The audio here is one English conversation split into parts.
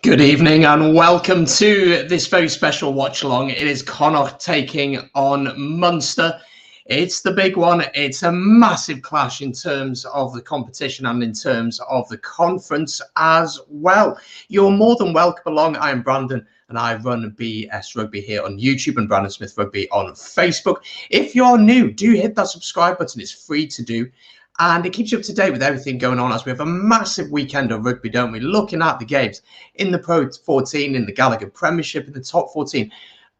Good evening and welcome to this very special watch along. It is Connacht taking on Munster. It's the big one. It's a massive clash in terms of the competition and in terms of the conference as well. You're more than welcome along. I am Brandon and I run BS Rugby here on YouTube and Brandon Smith Rugby on Facebook. If you're new, do hit that subscribe button. It's free to do. And it keeps you up to date with everything going on as we have a massive weekend of rugby, don't we? Looking at the games in the PRO14, in the Gallagher Premiership, in the top 14,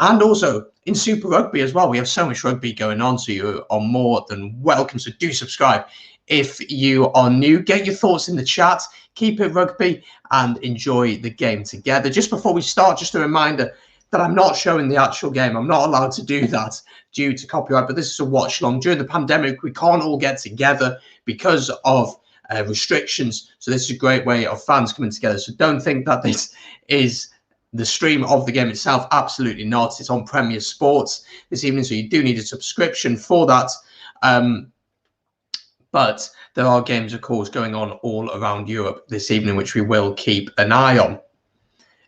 and also in Super Rugby as well. We have so much rugby going on, so you are more than welcome. So do subscribe if you are new. Get your thoughts in the chat. Keep it rugby and enjoy the game together. Just before we start, just a reminder that I'm not showing the actual game. I'm not allowed to do that due to copyright, but this is a watch long. During the pandemic, we can't all get together because of restrictions. So this is a great way of fans coming together. So don't think that this is the stream of the game itself. Absolutely not. It's on Premier Sports this evening, so you do need a subscription for that. But there are games, of course, going on all around Europe this evening, which we will keep an eye on.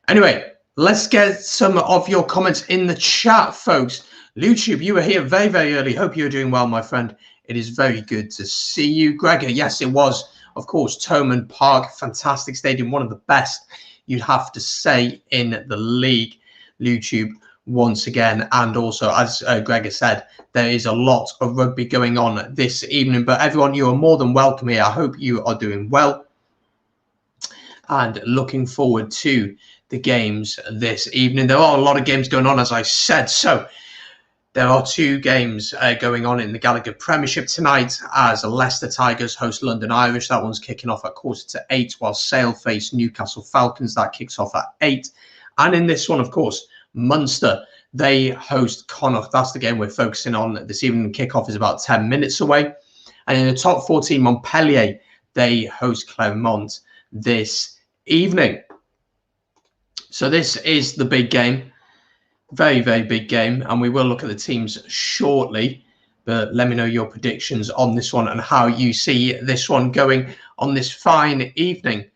Anyway, let's get some of your comments in the chat, folks. YouTube, you were here very, very early. Hope you're doing well, my friend. It is very good to see you. Gregor, yes, it was, of course, Thomond Park. Fantastic stadium, one of the best, you'd have to say, in the league. YouTube, once again. And also, as Gregor said, there is a lot of rugby going on this evening. But everyone, you are more than welcome here. I hope you are doing well. And looking forward to the games this evening. There are a lot of games going on, as I said. So there are two games going on in the Gallagher Premiership tonight as Leicester Tigers host London Irish. That one's kicking off at 7:45, while Sale face Newcastle Falcons. That kicks off at 8. And in this one, of course, Munster, they host Connacht. That's the game we're focusing on this evening. Kickoff is about 10 minutes away. And in the top 14, Montpellier, they host Clermont this evening. So this is the big game. Very, very big game. And we will look at the teams shortly. But let me know your predictions on this one and how you see this one going on this fine evening.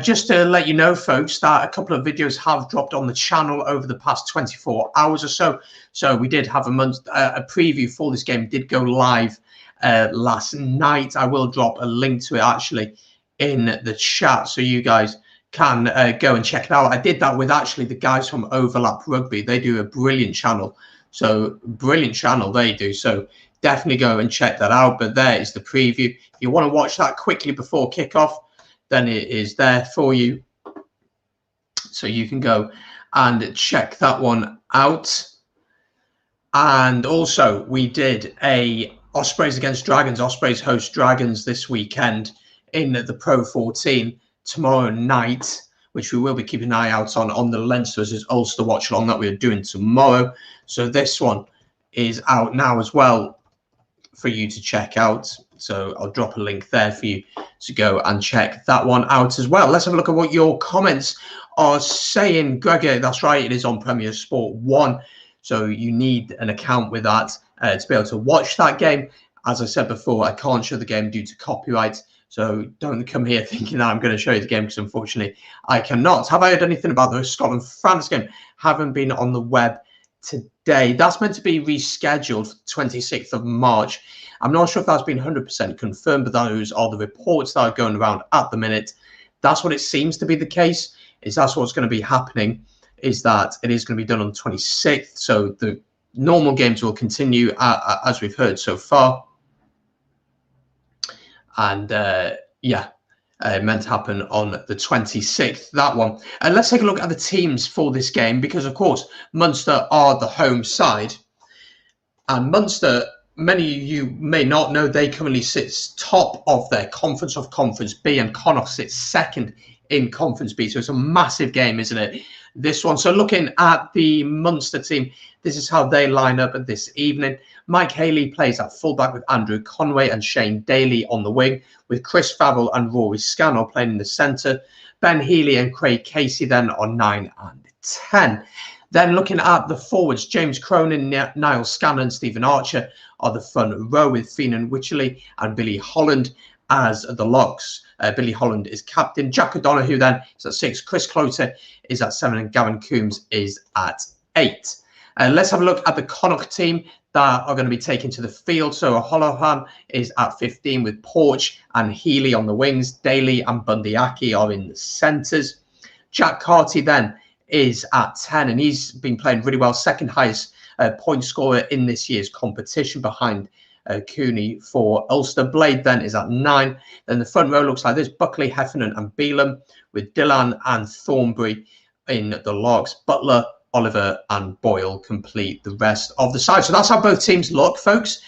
Just to let you know, folks, that a couple of videos have dropped on the channel over the past 24 hours or so. So we did have a preview for this game. Did go live last night. I will drop a link to it actually in the chat so you guys can go and check it out. I did that with actually the guys from Overlap Rugby. They do a brilliant channel. So brilliant channel they do. So definitely go and check that out. But there is the preview. If you want to watch that quickly before kickoff, then it is there for you. So you can go and check that one out. And also we did a Ospreys against Dragons. Ospreys host Dragons this weekend in the PRO14. Tomorrow night, which we will be keeping an eye out on the Leinster versus Ulster watch along that we're doing tomorrow. So this one is out now as well for you to check out. So I'll drop a link there for you to go and check that one out as well. Let's have a look at what your comments are saying. Gregor, that's right, it is on Premier Sport 1. So you need an account with that to be able to watch that game. As I said before, I can't show the game due to copyright. So don't come here thinking that I'm going to show you the game because unfortunately I cannot. Have I heard anything about the Scotland-France game? Haven't been on the web today. That's meant to be rescheduled for 26th of March. I'm not sure if that's been 100% confirmed, but those are the reports that are going around at the minute. That's what it seems to be the case, is that's what's going to be happening, is that it is going to be done on the 26th. So the normal games will continue as we've heard so far. And meant to happen on the 26th, that one. And let's take a look at the teams for this game, because of course Munster are the home side, and Munster, many of you may not know, they currently sit top of their conference, of Conference B, and Connacht sits second in Conference B. So it's a massive game, isn't it, this one? So looking at the Munster team, this is how they line up at this evening. Mike Haley plays at fullback with Andrew Conway and Shane Daly on the wing, with Chris Favell and Rory Scannell playing in the centre. Ben Healy and Craig Casey then on 9 and 10. Then looking at the forwards, James Cronin, Niall Scanlon, Stephen Archer are the front row, with Feenan Wycherley and Billy Holland as the locks. Billy Holland is captain. Jack O'Donoghue then is at 6. Chris Cloter is at 7. And Gavin Coombs is at 8. Let's have a look at the Connacht team that are going to be taken to the field. So Holohan is at 15 with Porch and Healy on the wings. Daly and Bundyaki are in the centres. Jack Carty then is at 10, and he's been playing really well. Second highest point scorer in this year's competition behind Cooney for Ulster. Blade then is at 9. Then the front row looks like this: Buckley, Heffernan and Beelum, with Dillon and Thornbury in the locks. Butler, Oliver and Boyle complete the rest of the side. So that's how both teams look, folks.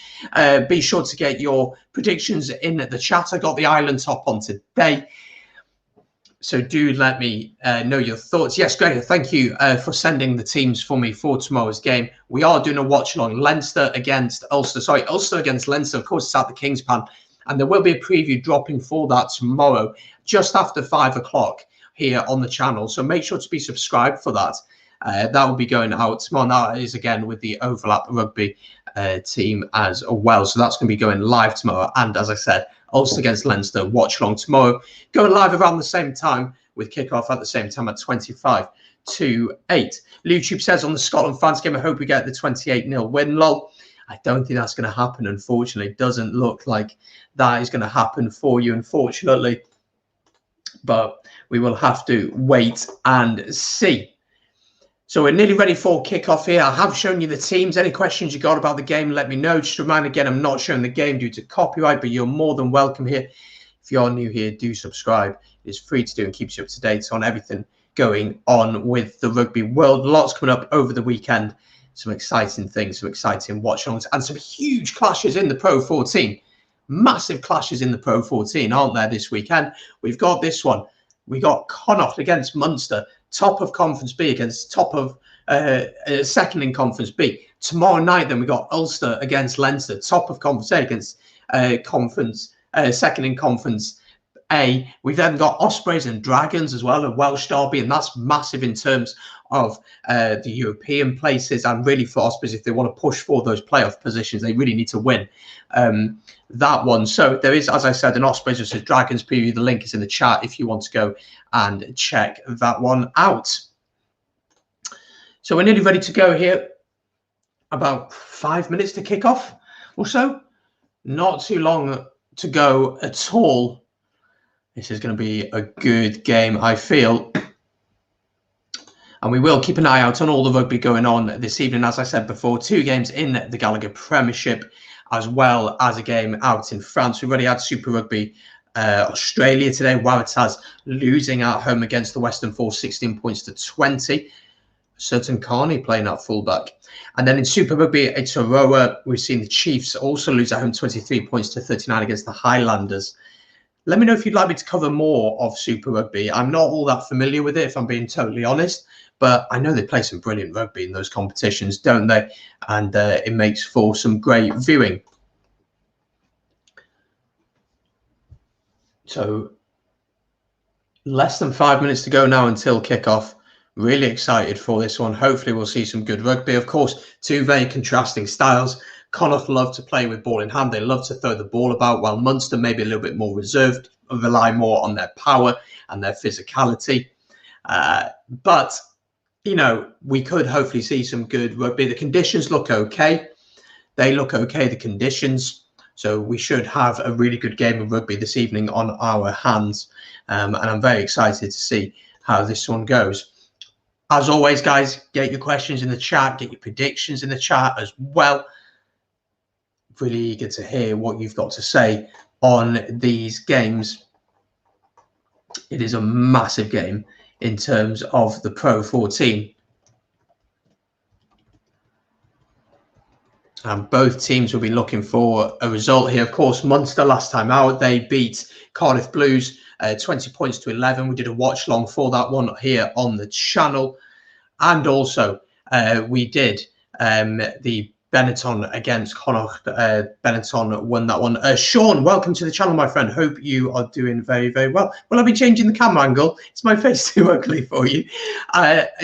Be sure to get your predictions in the chat. I got the Island top on today, so do let me know your thoughts. Yes, Gregor, thank you for sending the teams for me for tomorrow's game. We are doing a watch along. Leinster against Ulster. Sorry, Ulster against Leinster. Of course, it's at the Kingspan, and there will be a preview dropping for that tomorrow, just after 5 o'clock here on the channel. So make sure to be subscribed for that. That will be going out tomorrow. That is again with the Overlap Rugby team as well. So that's going to be going live tomorrow. And as I said, Ulster against Leinster watch along tomorrow, going live around the same time with kickoff at the same time at 25 to 8. YouTube says on the Scotland France game, I hope we get the 28-0 win. Lol. I don't think that's going to happen, unfortunately. It doesn't look like that is going to happen for you, unfortunately. But we will have to wait and see. So we're nearly ready for kickoff here. I have shown you the teams. Any questions you got about the game, let me know. Just a reminder again, I'm not showing the game due to copyright, but you're more than welcome here. If you're new here, do subscribe. It's free to do and keeps you up to date on everything going on with the rugby world. Lots coming up over the weekend. Some exciting things, some exciting watch-alongs, and some huge clashes in the Pro 14. Massive clashes in the Pro 14, aren't there, this weekend? We've got this one. We got Connacht against Munster, top of Conference B against top of second in Conference B. Tomorrow night, then we got Ulster against Leinster, top of Conference A against second in Conference A. We've then got Ospreys and Dragons as well, a Welsh derby, and that's massive in terms of the European places, and really for Ospreys, if they want to push for those playoff positions, they really need to win that one. So there is, as I said, an Ospreys versus Dragons preview. The link is in the chat if you want to go and check that one out. So we're nearly ready to go here. About 5 minutes to kick off or so. Not too long to go at all. This is going to be a good game, I feel. And we will keep an eye out on all the rugby going on this evening. As I said before, 2 games in the Gallagher Premiership, as well as a game out in France. We've already had Super Rugby Australia today. Waratahs losing at home against the Western Force, 16 points to 20. Certain Carney playing at fullback. And then in Super Rugby, it's Aroa. We've seen the Chiefs also lose at home, 23 points to 39 against the Highlanders. Let me know if you'd like me to cover more of Super Rugby. I'm not all that familiar with it, if I'm being totally honest, but I know they play some brilliant rugby in those competitions, don't they? And it makes for some great viewing. So less than 5 minutes to go now until kickoff. Really excited for this one. Hopefully we'll see some good rugby. Of course, 2 very contrasting styles. Connacht love to play with ball in hand. They love to throw the ball about, while Munster maybe a little bit more reserved, rely more on their power and their physicality. But, you know, we could hopefully see some good rugby. The conditions look okay. They look okay, the conditions. So we should have a really good game of rugby this evening on our hands. And I'm very excited to see how this one goes. As always, guys, get your questions in the chat, get your predictions in the chat as well. Really eager to hear what you've got to say on these games. It is a massive game in terms of the Pro 14. And both teams will be looking for a result here. Of course, Munster last time out, they beat Cardiff Blues 20 points to 11. We did a watch long for that one here on the channel. And also we did the Benetton against Connacht. Benetton won that one. Sean, welcome to the channel, my friend. Hope you are doing very, very well. Will I be changing the camera angle? It's my face too ugly for you.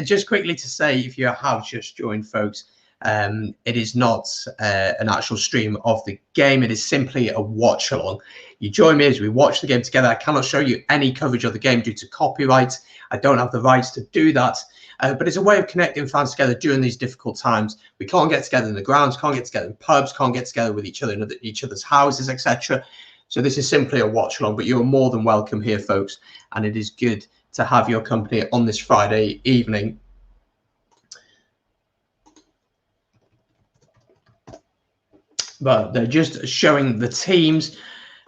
Just quickly to say, if you have just joined, folks, It is not an actual stream of the game. It is simply a watch along. You join me as we watch the game together. I cannot show you any coverage of the game due to copyright. I don't have the rights to do that. But it's a way of connecting fans together during these difficult times. We can't get together in the grounds, can't get together in pubs, can't get together with each other in each other's houses, etc. So this is simply a watch along, but you're more than welcome here, folks. And it is good to have your company on this Friday evening. But they're just showing the teams.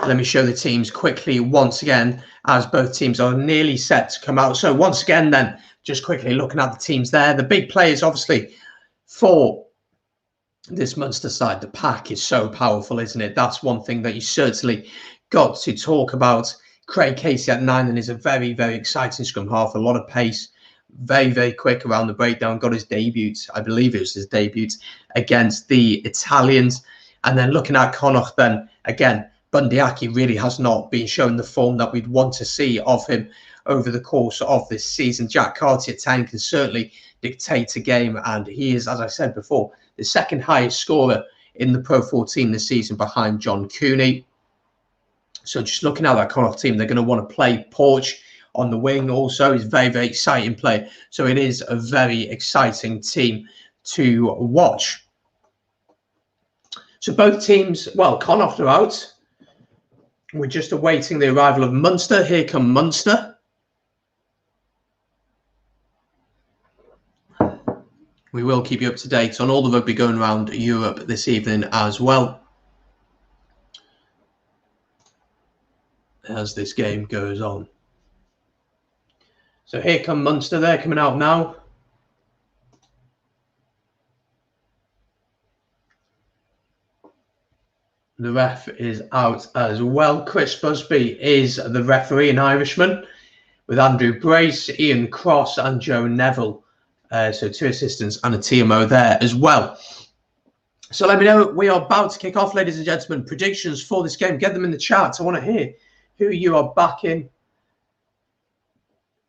Let me show the teams quickly once again, as both teams are nearly set to come out. So once again, then, just quickly looking at the teams there. The big players, obviously, for this Munster side, the pack is so powerful, isn't it? That's one thing that you certainly got to talk about. Craig Casey at 9 and is a very, very exciting scrum half. A lot of pace, very, very quick around the breakdown. Got his debut, I believe it was his debut, against the Italians. And then looking at Connacht, then again, Bundyaki really has not been showing the form that we'd want to see of him over the course of this season. Jack Carty at 10 can certainly dictate a game, and he is, as I said before, the second highest scorer in the PRO14 this season behind John Cooney. So just looking at that Connacht team, they're going to want to play Porch on the wing also. He's a very, very exciting player. So it is a very exciting team to watch. So both teams, well, Connacht are out. We're just awaiting the arrival of Munster. Here come Munster. We will keep you up to date on all the rugby going around Europe this evening as well, as this game goes on. So here come Munster. They're coming out now. The ref is out as well. Chris Busby is the referee, an Irishman, with Andrew Brace, Ian Cross and Joe Neville. So 2 assistants and a TMO there as well. So let me know. We are about to kick off, ladies and gentlemen. Predictions for this game. Get them in the chat. I want to hear who you are backing.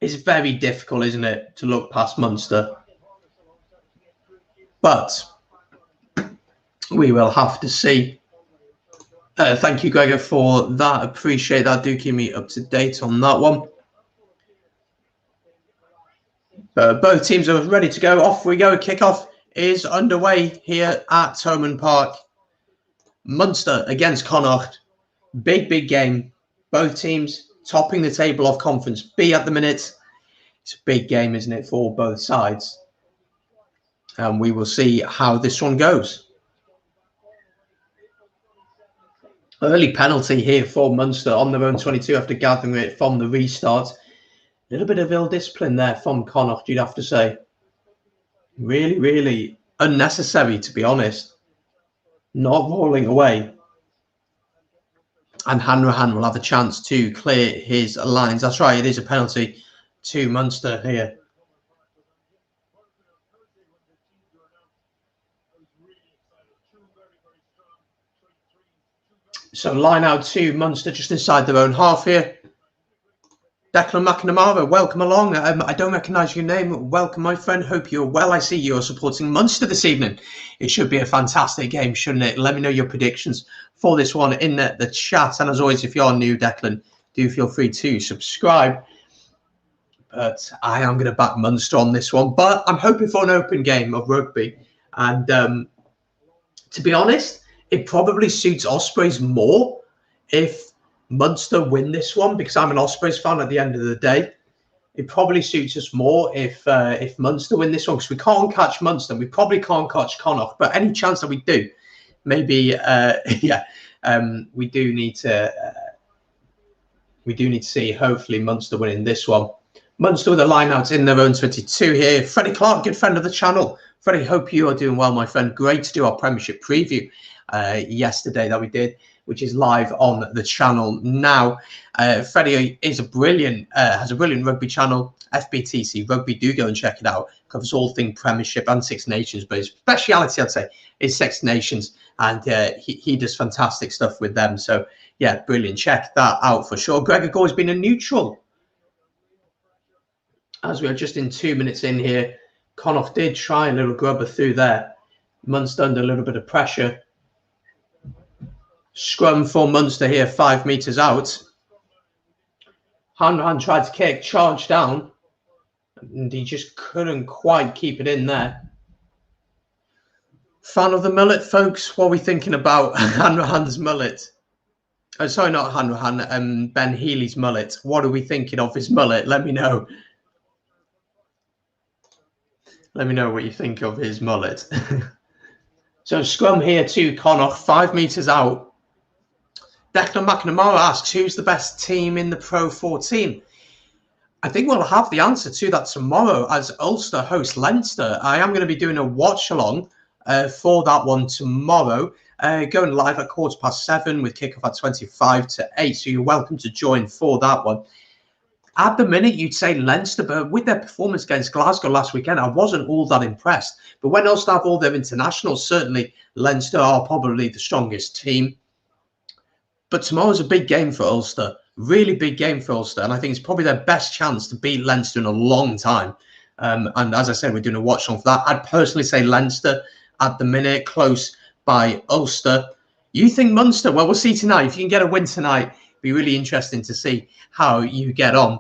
It's very difficult, isn't it, to look past Munster? But we will have to see. Thank you, Gregor, for that. Appreciate that. Do keep me up to date on that one. Both teams are ready to go. Off we go. Kickoff is underway here at Thomond Park. Munster against Connacht. Big, big game. Both teams topping the table of Conference B at the minute. It's a big game, isn't it, for both sides? And we will see how this one goes. Early penalty here for Munster on their own 22 after gathering it from the restart. A little bit of ill discipline there from Connacht, you'd have to say. Really, really unnecessary, to be honest. Not rolling away. And Hanrahan will have a chance to clear his lines. That's right, it is a penalty to Munster here. So line out to Munster just inside their own half here. Declan McNamara, welcome along. I don't recognise your name. Welcome, my friend. Hope you're well. I see you're supporting Munster this evening. It should be a fantastic game, shouldn't it? Let me know your predictions for this one in the chat. And as always, if you're new, Declan, do feel free to subscribe. But I am going to back Munster on this one. But I'm hoping for an open game of rugby. And to be honest, it probably suits Ospreys more if Munster win this one, because I'm an Ospreys fan at the end of the day. It probably suits us more if Munster win this one, because we can't catch Munster. We probably can't catch Connacht, but any chance that we do, maybe we do need to see hopefully Munster winning this one. Munster with a line out in their own 22 here. Freddie Clark, good friend of the channel. Freddie, hope you are doing well, my friend. Great to do our Premiership preview yesterday that we did, which is live on the channel now. Freddie is has a brilliant rugby channel, FBTC Rugby. Do go and check it out. Covers all things Premiership and Six Nations, but his speciality, I'd say, is Six Nations, and he does fantastic stuff with them. So yeah, brilliant. Check that out for sure. Gregor Gore's been a neutral, as we are just in 2 minutes in here. Connacht did try a little grubber through there. Munster under a little bit of pressure. Scrum for Munster here, 5 metres out. Hanrahan tried to kick, charged down, and he just couldn't quite keep it in there. Fan of the mullet, folks? What are we thinking about Hanrahan's mullet? Oh, sorry, not Hanrahan, Ben Healy's mullet. What are we thinking of his mullet? Let me know. Let me know what you think of his mullet. So scrum here to Connacht, 5 metres out. Declan McNamara asks, who's the best team in the Pro 14? I think we'll have the answer to that tomorrow as Ulster host Leinster. I am going to be doing a watch-along for that one tomorrow, going live at 7:15 with kickoff at 25 to 8. So you're welcome to join for that one. At the minute, you'd say Leinster, but with their performance against Glasgow last weekend, I wasn't all that impressed. But when Ulster have all their internationals, certainly Leinster are probably the strongest team. But tomorrow's a big game for Ulster, really big game for Ulster. And I think it's probably their best chance to beat Leinster in a long time. And as I said, we're doing a watch on for that. I'd personally say Leinster at the minute, close by Ulster. You think Munster? Well, we'll see tonight. If you can get a win tonight, it'd be really interesting to see how you get on.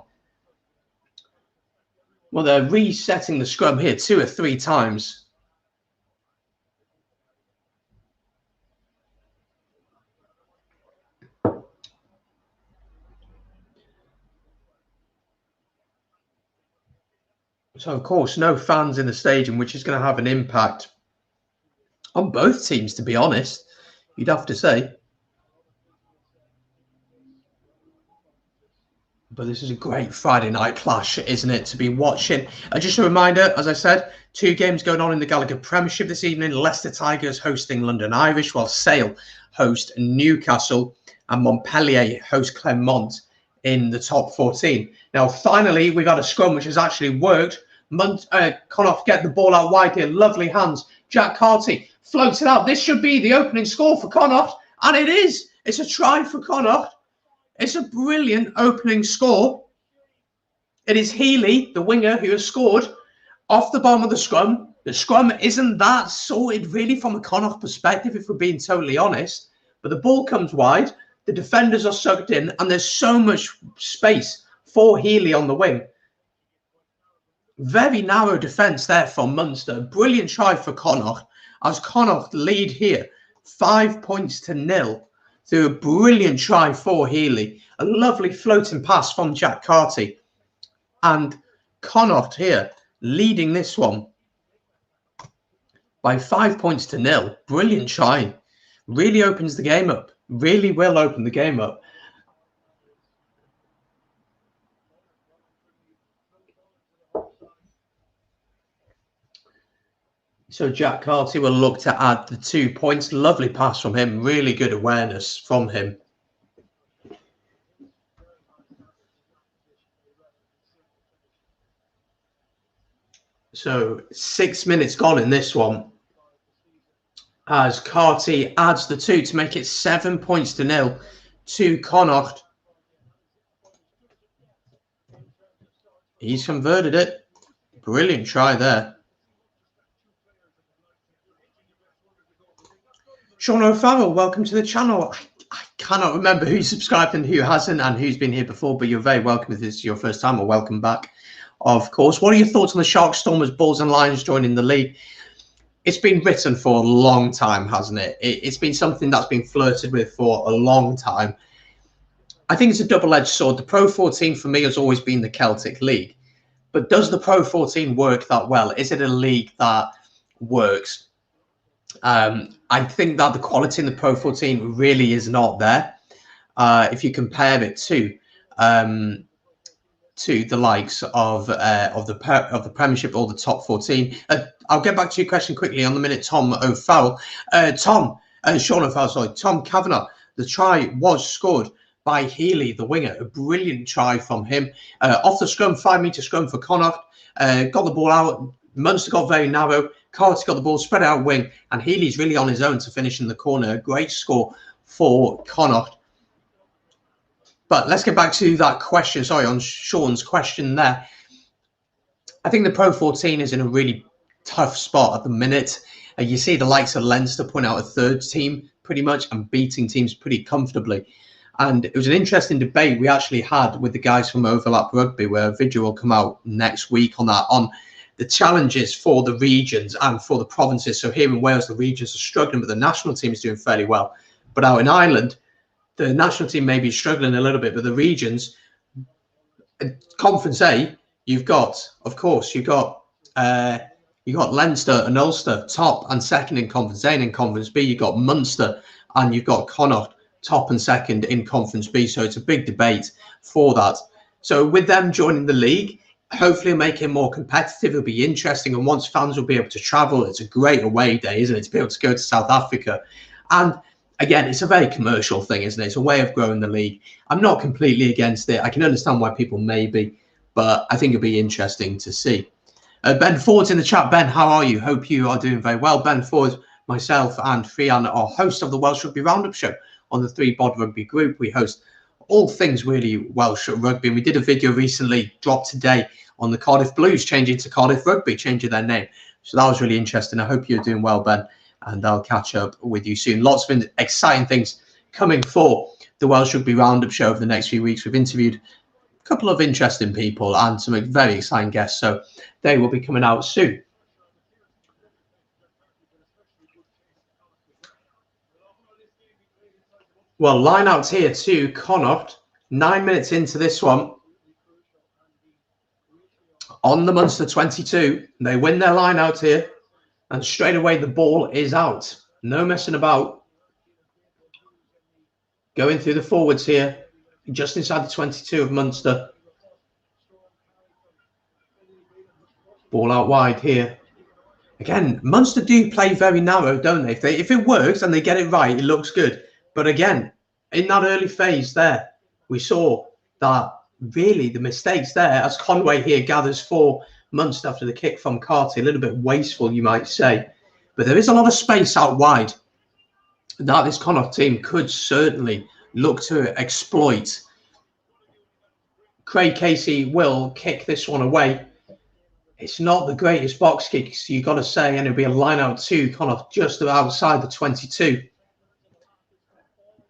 Well, they're resetting the scrum here 2 or 3 times. So, of course, no fans in the stadium, which is going to have an impact on both teams, to be honest, you'd have to say. But this is a great Friday night clash, isn't it, to be watching? Just a reminder, as I said, 2 games going on in the Gallagher Premiership this evening. Leicester Tigers hosting London Irish, while Sale host Newcastle and Montpellier host Clermont in the top 14. Now, finally, we've had a scrum which has actually worked. Connacht get the ball out wide here. Lovely hands. Jack Carty floats it out. This should be the opening score for Connacht. And it is. It's a try for Connacht. It's a brilliant opening score. It is Healy, the winger, who has scored off the bottom of the scrum. The scrum isn't that sorted, really, from a Connacht perspective, if we're being totally honest. But the ball comes wide. The defenders are sucked in. And there's so much space for Healy on the wing. Very narrow defence there from Munster. Brilliant try for Connacht, as Connacht lead here 5-0 through a brilliant try for Healy. A lovely floating pass from Jack Carty. And Connacht here leading this one by 5-0. Brilliant try. Really opens the game up. Really will open the game up. So Jack Carty will look to add the 2 points. Lovely pass from him. Really good awareness from him. So 6 minutes gone in this one, as Carty adds the 2 to make it 7-0 to Connacht. He's converted it. Brilliant try there. Sean O'Farrell, welcome to the channel. I cannot remember who subscribed and who hasn't and who's been here before, but you're very welcome if this is your first time, or welcome back, of course. What are your thoughts on the Sharks, Stormers, Bulls and Lions joining the league? It's been written for a long time, hasn't it? It's been something that's been flirted with for a long time. I think it's a double-edged sword. The Pro 14 for me has always been the Celtic League. But does the Pro 14 work that well? Is it a league that works? I think that the quality in the Pro 14 really is not there. If you compare it to the likes of the Premiership or the top 14. I'll get back to your question quickly on the minute, Tom O'Farrell. Sean O'Farrell, sorry, Tom Kavanagh. The try was scored by Healy, the winger. A brilliant try from him. Off the scrum, 5-metre scrum for Connacht. Got the ball out. Munster got very narrow. Carty got the ball, spread out wing, and Healy's really on his own to finish in the corner. A great score for Connacht. But let's get back to that question. Sorry, on Sean's question there. I think the Pro 14 is in a really tough spot at the minute. You see the likes of Leinster putting out a third team pretty much and beating teams pretty comfortably. And it was an interesting debate we actually had with the guys from Overlap Rugby, where a video will come out next week on that, on the challenges for the regions and for the provinces. So here in Wales, the regions are struggling, but the national team is doing fairly well. But out in Ireland, the national team may be struggling a little bit, but the regions, Conference A, you've got, of course, you've got Leinster and Ulster top and second in Conference A, and in Conference B, you've got Munster and you've got Connacht top and second in Conference B. So it's a big debate for that. So with them joining the league, hopefully make it more competitive. It'll be interesting, and once fans will be able to travel, it's a great away day, isn't it, to be able to go to South Africa. And again, it's a very commercial thing, isn't it? It's a way of growing the league. I'm not completely against it. I can understand why people may be, but I think it'll be interesting to see. Ben Ford's in the chat. Ben, how are you? Hope you are doing very well. Ben Ford, myself and Fian are hosts of the Welsh Rugby Roundup show on the 3BOD Rugby group. We host all things really Welsh rugby, and we did a video recently, dropped today, on the Cardiff Blues changing to Cardiff Rugby, changing their name. So that was really interesting. I hope you're doing well, Ben, and I'll catch up with you soon. Lots of exciting things coming for the Welsh Rugby Roundup show over the next few weeks. We've interviewed a couple of interesting people and some very exciting guests, so they will be coming out soon. Well, line outs here to Connacht. 9 minutes into this one. On the Munster 22, they win their line out here, and straight away the ball is out. No messing about. Going through the forwards here, just inside the 22 of Munster. Ball out wide here. Again, Munster do play very narrow, don't they? If it works and they get it right, it looks good. But again, in that early phase there, we saw that really the mistakes there, as Conway here gathers for Munster after the kick from Carty, a little bit wasteful, you might say. But there is a lot of space out wide that this Connacht team could certainly look to exploit. Craig Casey will kick this one away. It's not the greatest box kick, so you've got to say, and it'll be a line out to Connacht just outside the 22.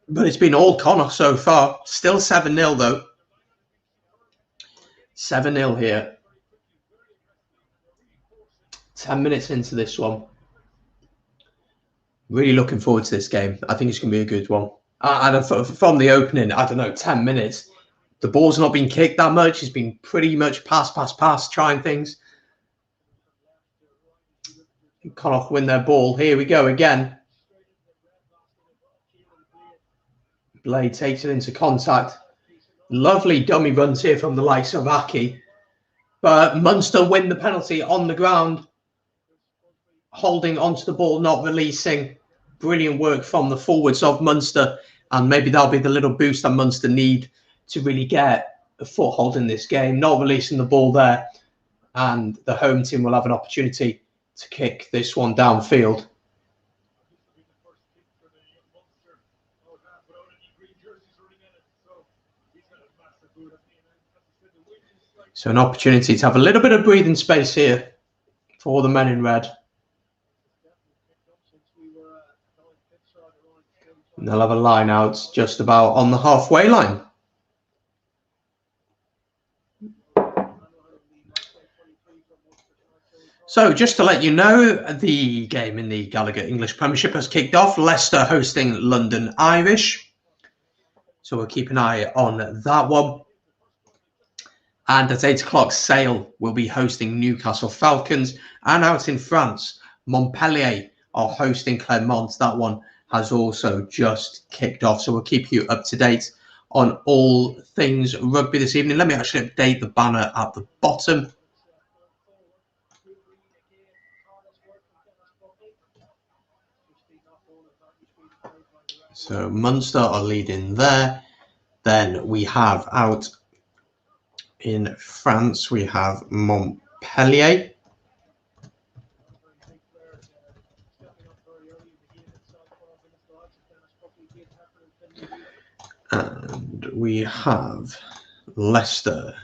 But it's been all Connacht so far. Still 7-0 though. 7-0 here. 10 minutes into this one. Really looking forward to this game. I think it's going to be a good one. And from the opening, I don't know, 10 minutes, the ball's not been kicked that much. It's been pretty much pass, trying things. Connacht win their ball. Here we go again. Blade takes it into contact. Lovely dummy runs here from the likes of Aki. But Munster win the penalty on the ground. Holding onto the ball, not releasing. Brilliant work from the forwards of Munster. And maybe that'll be the little boost that Munster need to really get a foothold in this game. Not releasing the ball there. And the home team will have an opportunity to kick this one downfield. So an opportunity to have a little bit of breathing space here for the men in red. And they'll have a line out just about on the halfway line. So just to let you know, the game in the Gallagher English Premiership has kicked off. Leicester hosting London Irish. So we'll keep an eye on that one. And at 8 o'clock, Sale will be hosting Newcastle Falcons. And out in France, Montpellier are hosting Clermont. That one has also just kicked off. So we'll keep you up to date on all things rugby this evening. Let me actually update the banner at the bottom. So Munster are leading there. Then we have out in France, we have Montpellier. And we have Leicester.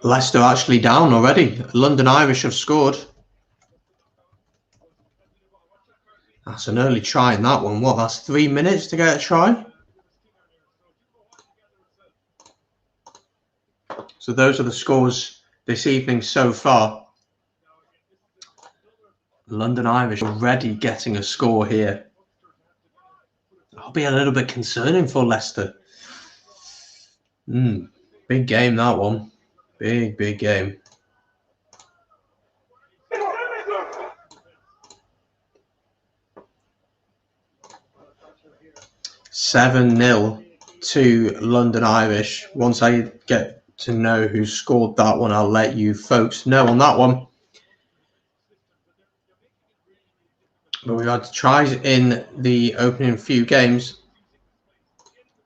Leicester actually down already. London Irish have scored. That's an early try in that one. What, that's 3 minutes to get a try? So those are the scores this evening so far. London Irish already getting a score here. That'll be a little bit concerning for Leicester. Big game, that one. Big game. $7-0 to London Irish. Once I get to know who scored that one, I'll let you folks know on that one. But we've had tries in the opening few games.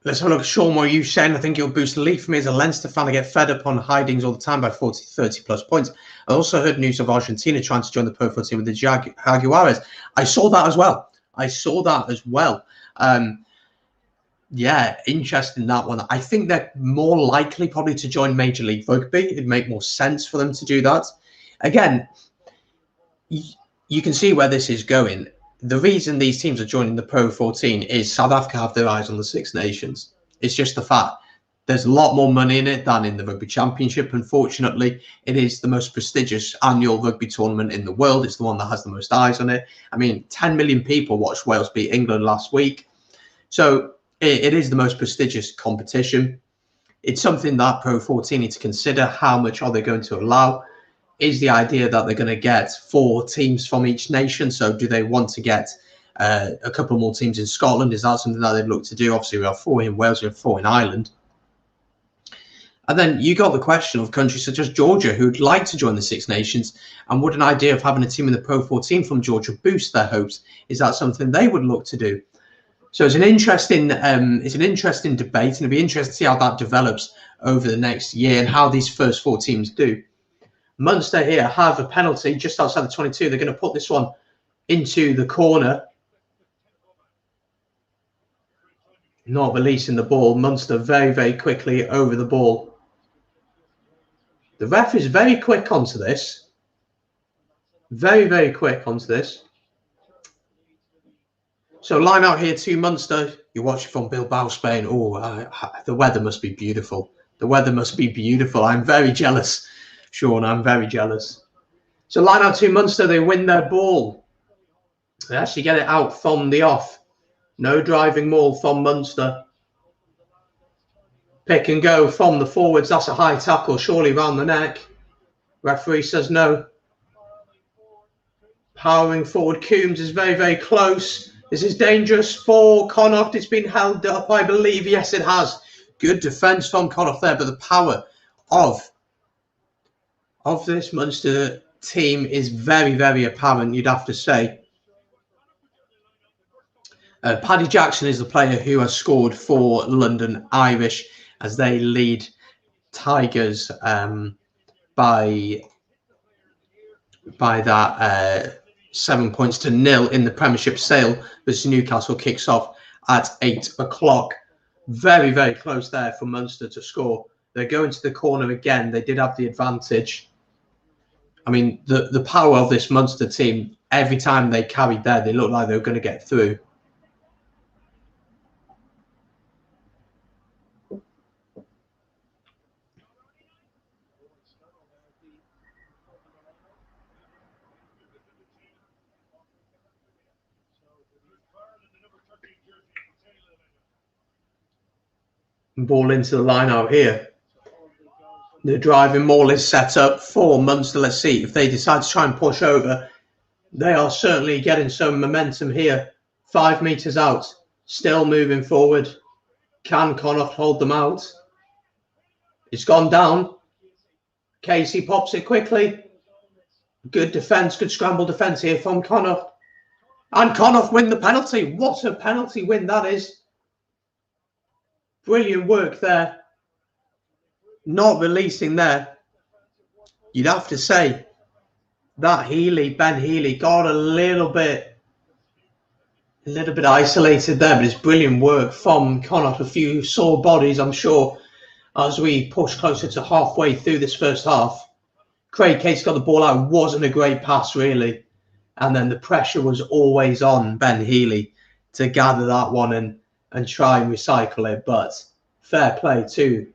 Let's have a look at Sean. What are you saying? I think you'll boost the league. For me as a Leinster fan, I get fed up on hidings all the time by 40, 30 plus points. I also heard news of Argentina trying to join the PRO14 with the Jaguares. I saw that as well. Yeah, interesting, that one. I think they're more likely probably to join Major League Rugby. It'd make more sense for them to do that. Again, you can see where this is going. The reason these teams are joining the PRO14 is South Africa have their eyes on the Six Nations. It's just the fact. There's a lot more money in it than in the Rugby Championship. Unfortunately, it is the most prestigious annual rugby tournament in the world. It's the one that has the most eyes on it. I mean, 10 million people watched Wales beat England last week. So it is the most prestigious competition. It's something that PRO14 need to consider. How much are they going to allow? Is the idea that they're going to get 4 teams from each nation? So do they want to get a couple more teams in Scotland? Is that something that they'd look to do? Obviously, we have 4 in Wales, we have 4 in Ireland. And then you got the question of countries such as Georgia who'd like to join the Six Nations, and would an idea of having a team in the PRO14 from Georgia boost their hopes? Is that something they would look to do? So it's an interesting debate, and it'll be interesting to see how that develops over the next year and how these first 4 teams do. Munster here have a penalty just outside the 22. They're going to put this one into the corner. Not releasing the ball. Munster very quickly over the ball. The ref is very quick onto this. Very quick onto this. So line out here to Munster. You're watching from Bilbao, Spain. Oh, the weather must be beautiful. The weather must be beautiful. I'm very jealous, Sean. I'm very jealous. So line out to Munster. They win their ball. They actually get it out from the off. No driving maul from Munster. Pick and go from the forwards. That's a high tackle, surely round the neck. Referee says no. Powering forward. Coombs is very close. This is dangerous for Connacht. It's been held up, I believe. Yes, it has. Good defence from Connacht there, but the power of this Munster team is very apparent, you'd have to say. Paddy Jackson is the player who has scored for London Irish as they lead Tigers by that 7 points to 0 in the Premiership. Sale versus Newcastle kicks off at 8 o'clock. Very close there for Munster to score. They're going to the corner again. They did have the advantage. I mean, the power of this Munster team, every time they carried there, they looked like they were going to get through. Ball into the line out here. The driving maul is set up for Munster. Let's see if they decide to try and push over. They are certainly getting some momentum here. 5 metres out. Still moving forward. Can Connacht hold them out? It's gone down. Casey pops it quickly. Good defence. Good scramble defence here from Connacht. And Connacht win the penalty. What a penalty win that is. Brilliant work there. Not releasing there. You'd have to say that Ben Healy got a little bit isolated there, but it's brilliant work from Connacht. A few sore bodies, I'm sure, as we push closer to halfway through this first half. Craig Case got the ball out. Wasn't a great pass, really. And then the pressure was always on Ben Healy to gather that one and try and recycle it. But fair play too.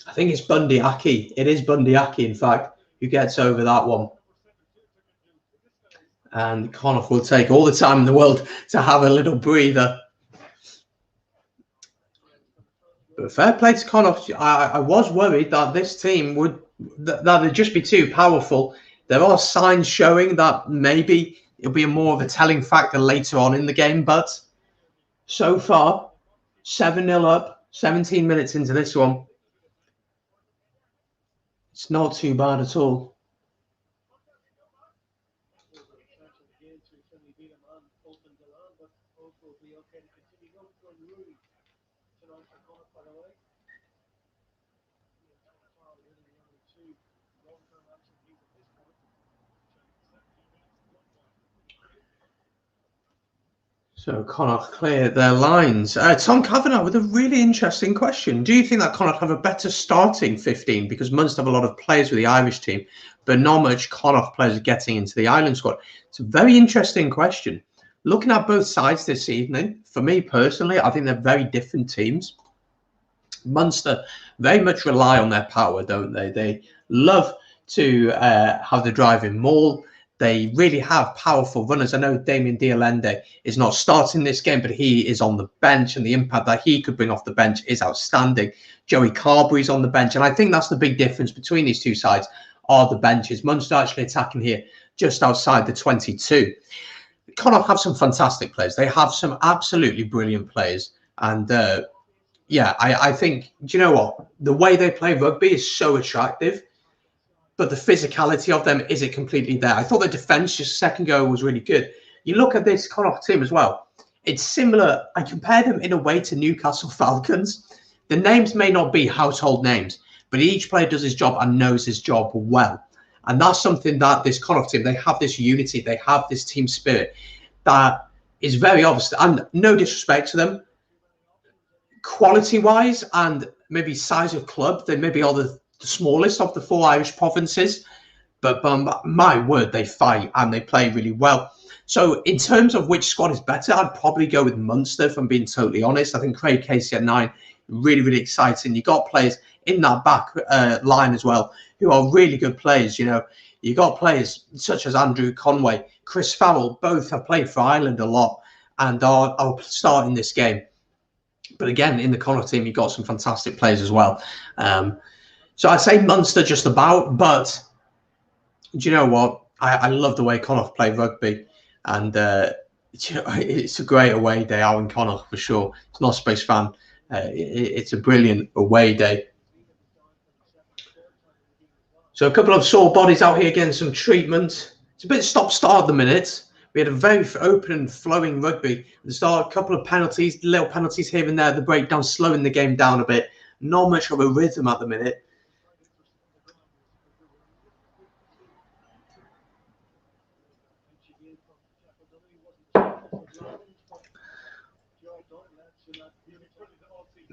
I think it's Bundy Aki. It is Bundy Aki, in fact, who gets over that one. And Connacht will take all the time in the world to have a little breather. But fair play to Connacht. I was worried that this team would that they'd just be too powerful. There are signs showing that maybe it'll be more of a telling factor later on in the game. But so far, 7-0 up, 17 minutes into this one. It's not too bad at all. So Connacht clear their lines. Tom Kavanagh with a really interesting question. Do you think that Connacht have a better starting 15? Because Munster have a lot of players with the Irish team, but not much Connacht players getting into the Ireland squad. It's a very interesting question. Looking at both sides this evening, for me personally, I think they're very different teams. Munster very much rely on their power, don't they? They love to have the driving maul. They really have powerful runners. I know Damien Dialende is not starting this game, but he is on the bench, and the impact that he could bring off the bench is outstanding. Joey Carberry's on the bench, and I think that's the big difference between these two sides are the benches. Munster actually attacking here just outside the 22. Connacht have some fantastic players. They have some absolutely brilliant players, and yeah, I think, do you know what? The way they play rugby is so attractive. But the physicality of them, is it completely there? I thought the defence just a second ago was really good. You look at this Connacht team as well. It's similar. I compare them in a way to Newcastle Falcons. The names may not be household names, but each player does his job and knows his job well. And that's something that this Connacht team, they have this unity. They have this team spirit that is very obvious. And no disrespect to them. Quality-wise and maybe size of club, they maybe are the smallest of the 4 Irish provinces, but my word, they fight and they play really well. So in terms of which squad is better, I'd probably go with Munster, if I'm being totally honest. I think Craig Casey at 9, really, really exciting. You got players in that back line as well who are really good players. You know, you got players such as Andrew Conway, Chris Farrell, both have played for Ireland a lot and are starting this game. But again, in the Connacht team, you've got some fantastic players as well. So I'd say Munster just about, but do you know what? I love the way Connacht play rugby, and you know, it's a great away day out in Connacht for sure. It's not a Space fan. It's a brilliant away day. So a couple of sore bodies out here getting some treatment. It's a bit stop-start at the minute. We had a very open and flowing rugby. At the start, a couple of penalties, little penalties here and there, the breakdown slowing the game down a bit. Not much of a rhythm at the minute.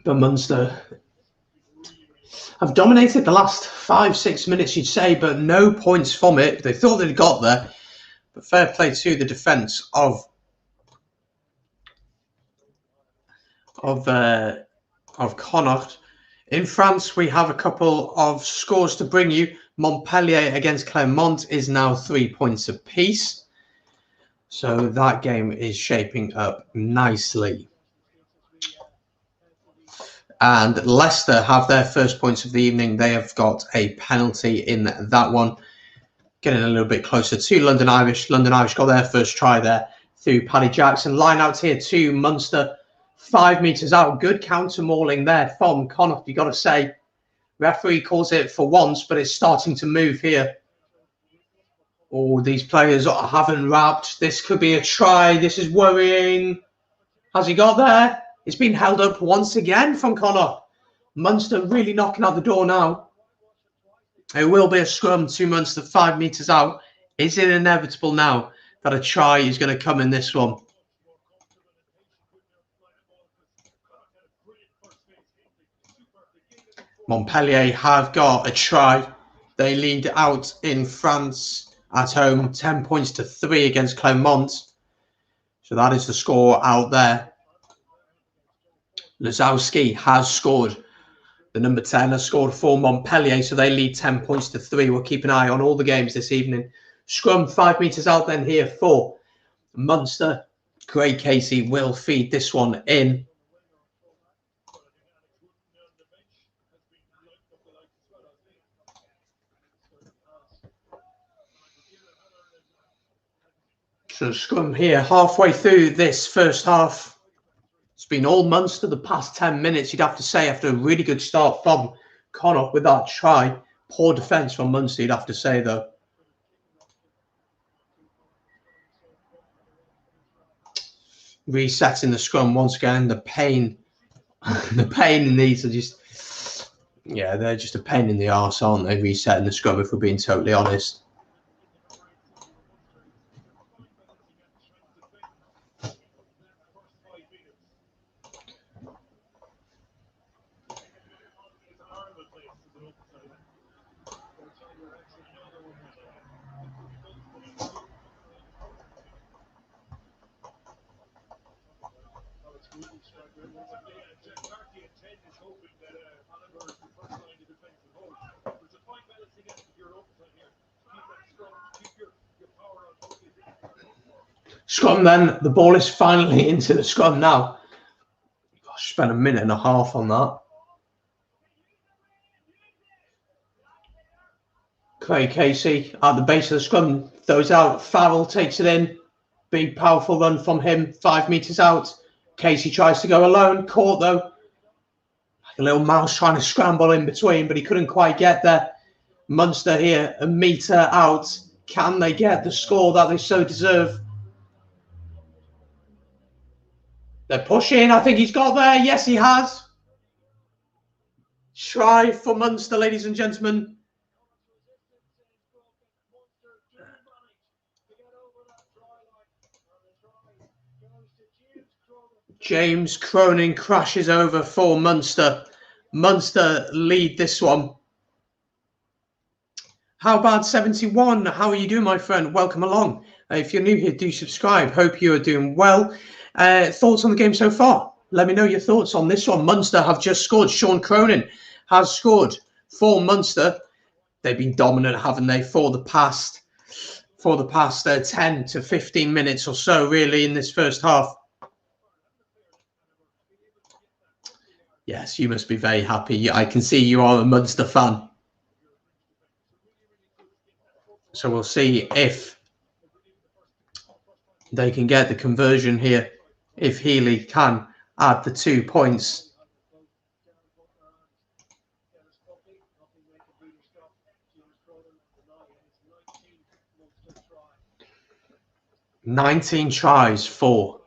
But Munster have dominated the last 5-6 minutes, you'd say, but no points from it. They thought they'd got there, but fair play to the defence of Connacht. In France, we have a couple of scores to bring you. Montpellier against Clermont is now 3 points apiece. So that game is shaping up nicely. And Leicester have their first points of the evening. They have got a penalty in that one. Getting a little bit closer to London Irish. London Irish got their first try there through Paddy Jackson. Line out here to Munster. 5 metres out. Good counter mauling there from Connacht, you got to say. Referee calls it for once, but it's starting to move here. Oh, these players haven't wrapped. This could be a try. This is worrying. Has he got there? It's been held up once again from Connacht. Munster really knocking out the door now. It will be a scrum to Munster 5 metres out. Is it inevitable now that a try is going to come in this one? Montpellier have got a try. They lead out in France at home, 10 points to 3 against Clermont. So that is the score out there. Lazowski has scored. The number 10 has scored for Montpellier, so they lead 10 points to 3. We'll keep an eye on all the games this evening. Scrum 5 metres out then here for Munster. Craig Casey will feed this one in. So scrum here halfway through this first half. It's been all Munster the past 10 minutes, you'd have to say, after a really good start from Connacht with that try. Poor defence from Munster, you'd have to say, though. Resetting the scrum once again. The pain in these are just, yeah, they're just a pain in the arse, aren't they? Resetting the scrum, if we're being totally honest. Scrum then, the ball is finally into the scrum now. Gosh, spent a minute and a half on that. Craig Casey at the base of the scrum, throws out, Farrell takes it in. Big powerful run from him, 5 metres out. Casey tries to go alone, caught though. Like a little mouse trying to scramble in between, but he couldn't quite get there. Munster here, a metre out. Can they get the score that they so deserve? They're pushing. I think he's got there. Yes, he has. Try for Munster, ladies and gentlemen. James Cronin crashes over for Munster. Munster lead this one. How about 71? How are you doing, my friend? Welcome along. If you're new here, do subscribe. Hope you are doing well. Thoughts on the game so far? Let me know your thoughts on this one. Munster have just scored. Sean Cronin has scored for Munster. They've been dominant, haven't they, for the past 10 to 15 minutes or so, really, in this first half. Yes, you must be very happy. I can see you are a Munster fan. So we'll see if they can get the conversion here, if Healy can add the 2 points. "19 tries for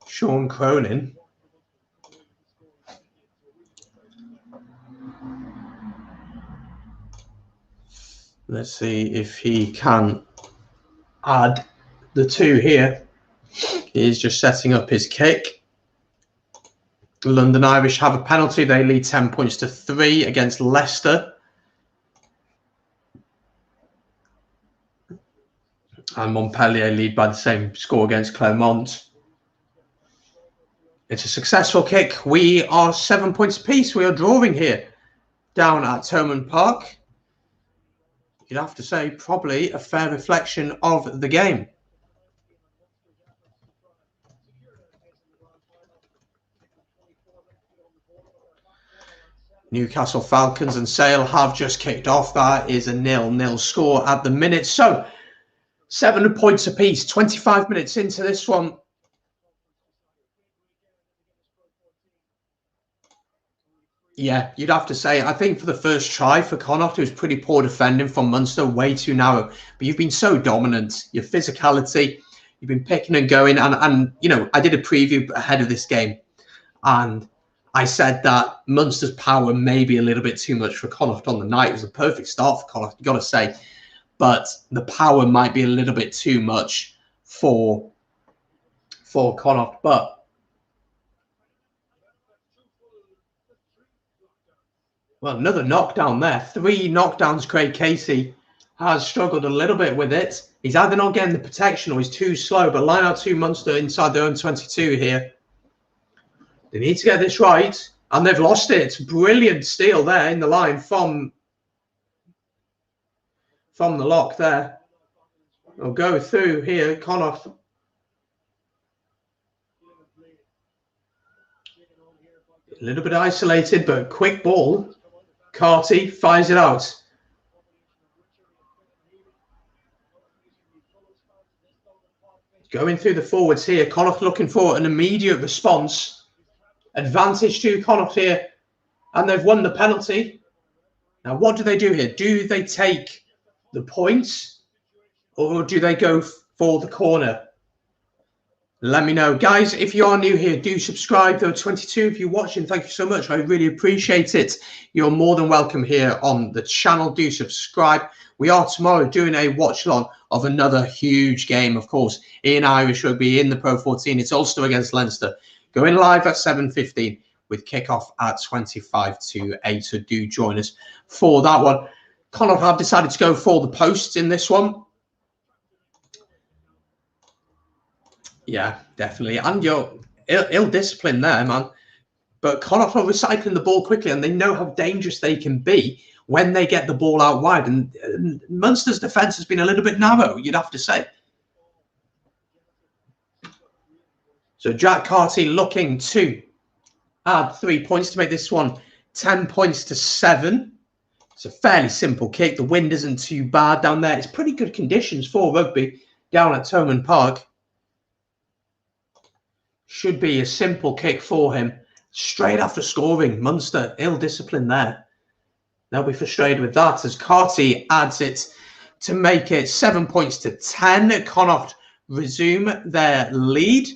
Sean Cronin." Let's see if he can add the 2 here. He's just setting up his kick. London Irish have a penalty. They lead 10 points to 3 against Leicester. And Montpellier lead by the same score against Clermont. It's a successful kick. We are 7 points apiece. We are drawing here down at Thomond Park. You'd have to say probably a fair reflection of the game. Newcastle Falcons and Sale have just kicked off. That is a 0-0 score at the minute. So 7 points apiece, 25 minutes into this one. Yeah, you'd have to say, I think for the first try for Connacht, it was pretty poor defending from Munster, way too narrow. But you've been so dominant, your physicality, you've been picking and going. And you know, I did a preview ahead of this game, and I said that Munster's power may be a little bit too much for Connacht on the night. It was a perfect start for Connacht, you've got to say. But the power might be a little bit too much for Connacht. But Well, another knockdown there. 3 knockdowns. Craig Casey has struggled a little bit with it. He's either not getting the protection or he's too slow, but line out 2 Munster inside their own 22 here. They need to get this right, and they've lost it. Brilliant steal there in the line from the lock there. They'll go through here, Connacht. A little bit isolated, but quick ball. Carty fires it out. Going through the forwards here. Connacht looking for an immediate response. Advantage to Connacht here. And they've won the penalty. Now, what do they do here? Do they take the points? Or do they go for the corner? Let me know. Guys, if you are new here, do subscribe. There are 22 of you watching. Thank you so much. I really appreciate it. You're more than welcome here on the channel. Do subscribe. We are tomorrow doing a watch-along of another huge game, of course, in Irish rugby, in the PRO14. It's Ulster against Leinster. Going live at 7:15 with kickoff at 25 to 8. So do join us for that one. Connacht have decided to go for the posts in this one. Yeah, definitely. And you're ill-disciplined there, man. But Connacht are recycling the ball quickly, and they know how dangerous they can be when they get the ball out wide. And Munster's defence has been a little bit narrow, you'd have to say. So Jack Carty looking to add 3 points to make this one 10 points to 7. It's a fairly simple kick. The wind isn't too bad down there. It's pretty good conditions for rugby down at Thomond Park. Should be a simple kick for him. Straight after scoring, Munster ill-disciplined there. They'll be frustrated with that as Carty adds it to make it 7 points to 10. Connacht resume their lead.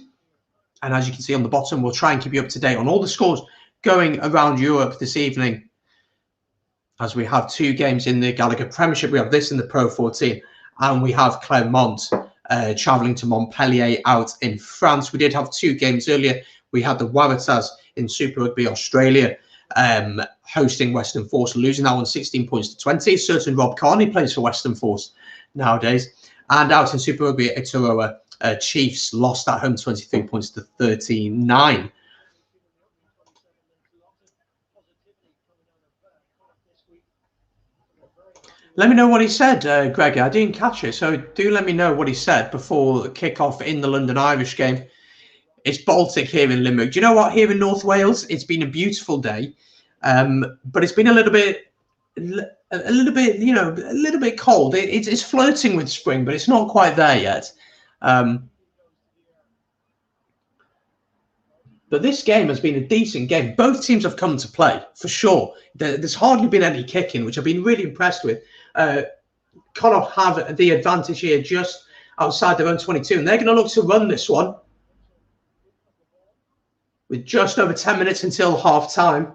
And as you can see on the bottom, we'll try and keep you up to date on all the scores going around Europe this evening. As we have 2 games in the Gallagher Premiership. We have this in the PRO14. And we have Clermont travelling to Montpellier out in France. We did have 2 games earlier. We had the Waratahs in Super Rugby Australia hosting Western Force, losing that one 16 points to 20. Certain Rob Carney plays for Western Force nowadays. And out in Super Rugby Itaroa, Chiefs lost at home 23 points to 39. Let me know what he said, Greg. I didn't catch it, so do let me know what he said before kick-off in the London Irish game. It's Baltic here in Limerick. Do you know what? Here in North Wales, it's been a beautiful day, but it's been a little bit, you know, a little bit cold. It's flirting with spring, but it's not quite there yet. But this game has been a decent game. Both teams have come to play, for sure. There's hardly been any kicking, which I've been really impressed with. Connacht have the advantage here just outside their own 22, and they're going to look to run this one with just over 10 minutes until half-time.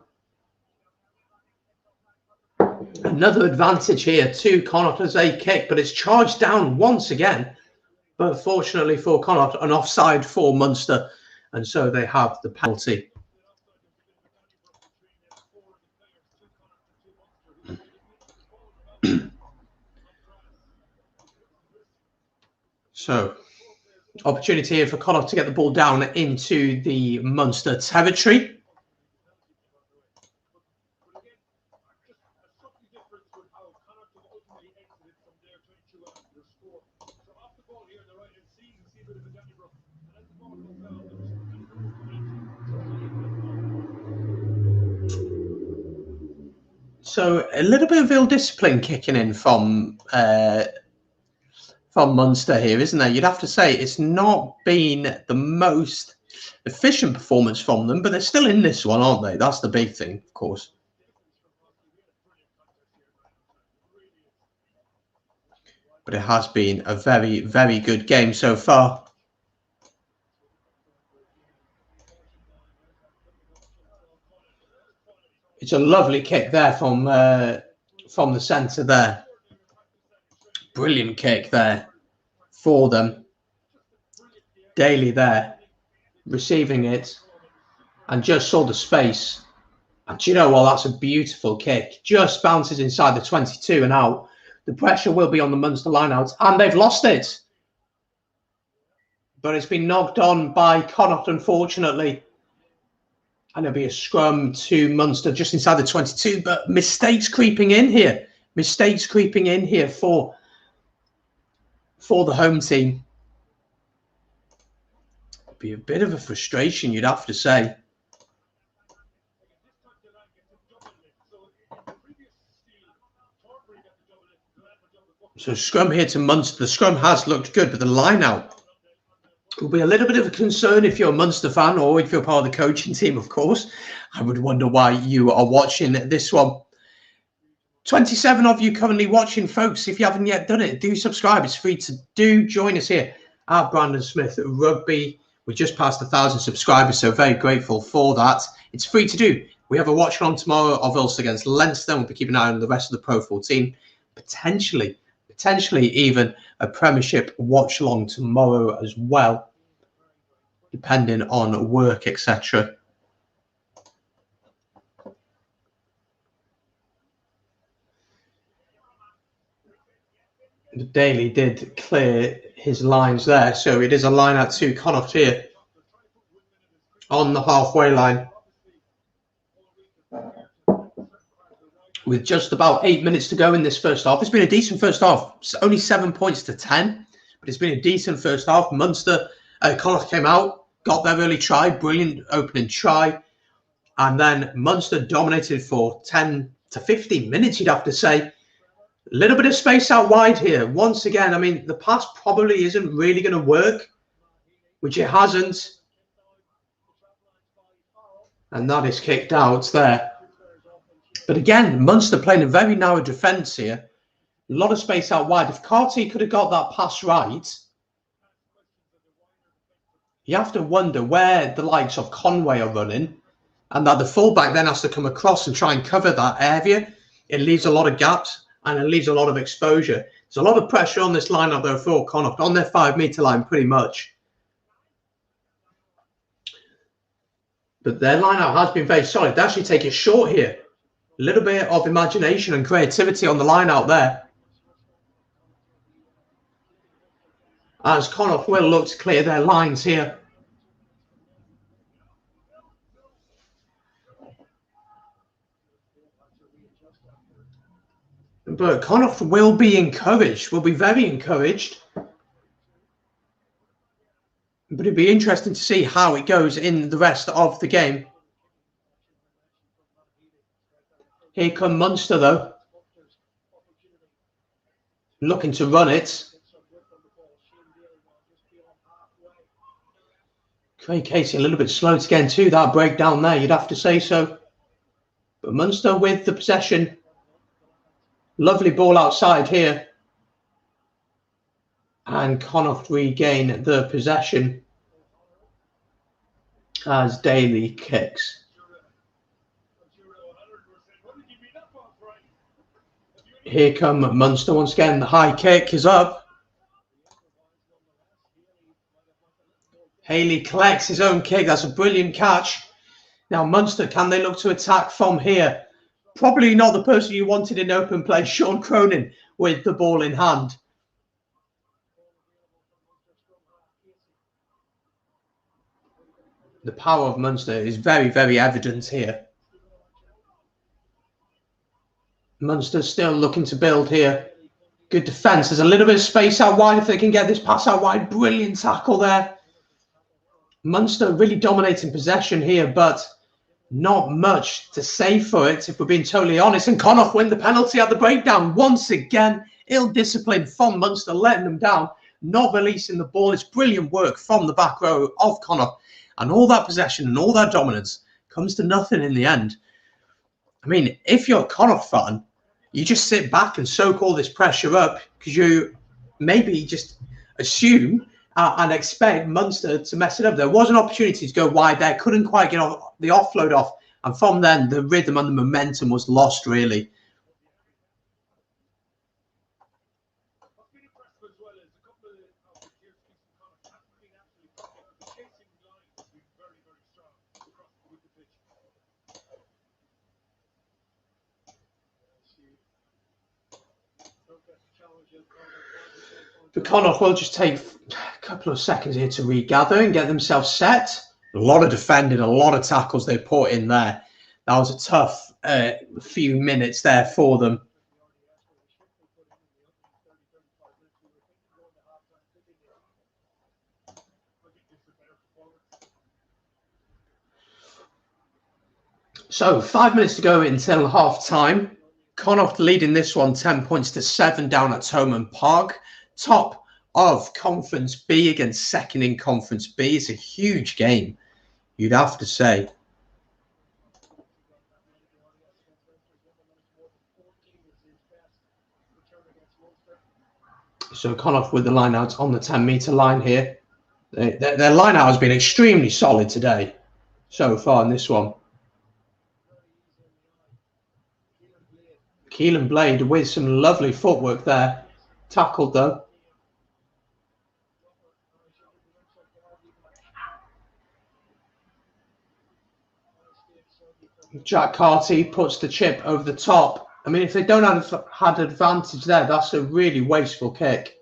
Another advantage here to Connacht as they kick, but it's charged down once again. But fortunately for Connacht, an offside for Munster, and so they have the penalty. So, opportunity here for Connacht to get the ball down into the Munster territory. So a little bit of ill-discipline kicking in from Munster here, isn't there? You'd have to say it's not been the most efficient performance from them, but they're still in this one, aren't they? That's the big thing, of course. But it has been a very, very good game so far. It's a lovely kick there from the centre there. Brilliant kick there for them. Daly there receiving it and just saw the space And do you know what? That's a beautiful kick. Just bounces inside the 22 and out. The pressure will be on the Munster lineouts, and they've lost it. But it's been knocked on by Connacht, unfortunately. And it'll be a scrum to Munster just inside the 22. But mistakes creeping in here. Mistakes creeping in here for the home team. It'd be a bit of a frustration, you'd have to say. So scrum here to Munster. The scrum has looked good, but the line out will be a little bit of a concern if you're a Munster fan or if you're part of the coaching team, of course. I would wonder why you are watching this one. 27 of you currently watching, folks. If you haven't yet done it, do subscribe. It's free to do. Join us here at Brandon Smith Rugby. We just passed 1,000 subscribers, so very grateful for that. It's free to do. We have a watch along tomorrow of Ulster against Leinster. We'll be keeping an eye on the rest of the PRO14. Potentially even a Premiership watch along tomorrow as well, depending on work, etc. Daly did clear his lines there, so it is a line out to Connacht here on the halfway line. With just about 8 minutes to go in this first half. It's been a decent first half. It's only 7 points to 10, but it's been a decent first half. Connacht came out, got their early try, brilliant opening try, and then Munster dominated for 10 to 15 minutes, you'd have to say. A little bit of space out wide here. Once again, I mean, the pass probably isn't really going to work, which it hasn't. And that is kicked out there. But again, Munster playing a very narrow defence here. A lot of space out wide. If Carty could have got that pass right, you have to wonder where the likes of Conway are running, and that the fullback then has to come across and try and cover that area. It leaves a lot of gaps and it leaves a lot of exposure. There's a lot of pressure on this line-up though for Connacht, on their 5 metre line pretty much. But their line-out has been very solid. They actually take it short here. A little bit of imagination and creativity on the line out there. As Connacht will look to clear their lines here. But Connacht will be encouraged, will be very encouraged. But it'd be interesting to see how it goes in the rest of the game. Here come Munster, though. Looking to run it. Craig Casey a little bit slow to get into that breakdown there, you'd have to say so. But Munster with the possession. Lovely ball outside here. And Connacht regain the possession as Daly kicks. Here come Munster once again. The high kick is up. Haley collects his own kick. That's a brilliant catch. Now Munster, can they look to attack from here? Probably not the person you wanted in open play, Sean Cronin, with the ball in hand. The power of Munster is very, very evident here. Munster still looking to build here. Good defence. There's a little bit of space out wide if they can get this pass out wide. Brilliant tackle there. Munster really dominating possession here, but not much to say for it, if we're being totally honest. And Connacht win the penalty at the breakdown. Once again, ill discipline from Munster, letting them down, not releasing the ball. It's brilliant work from the back row of Connacht. And all that possession and all that dominance comes to nothing in the end. I mean, if you're a Connacht fan, you just sit back and soak all this pressure up because you maybe just assume and expect Munster to mess it up. There was an opportunity to go wide there, couldn't quite get the offload off. And from then, the rhythm and the momentum was lost, really. But Connacht will just take a couple of seconds here to regather and get themselves set. A lot of defending, a lot of tackles they put in there. That was a tough few minutes there for them. So 5 minutes to go until half time. Connacht leading this one 10 points to 7 down at Thomond Park. Top of Conference B against second in Conference B. It's a huge game, you'd have to say. So Connacht with the line out on the 10-metre line here. Their line out has been extremely solid today so far in this one. Keelan Blade with some lovely footwork there. Tackled though. Jack Carty puts the chip over the top. I mean, if they don't have had advantage there, that's a really wasteful kick.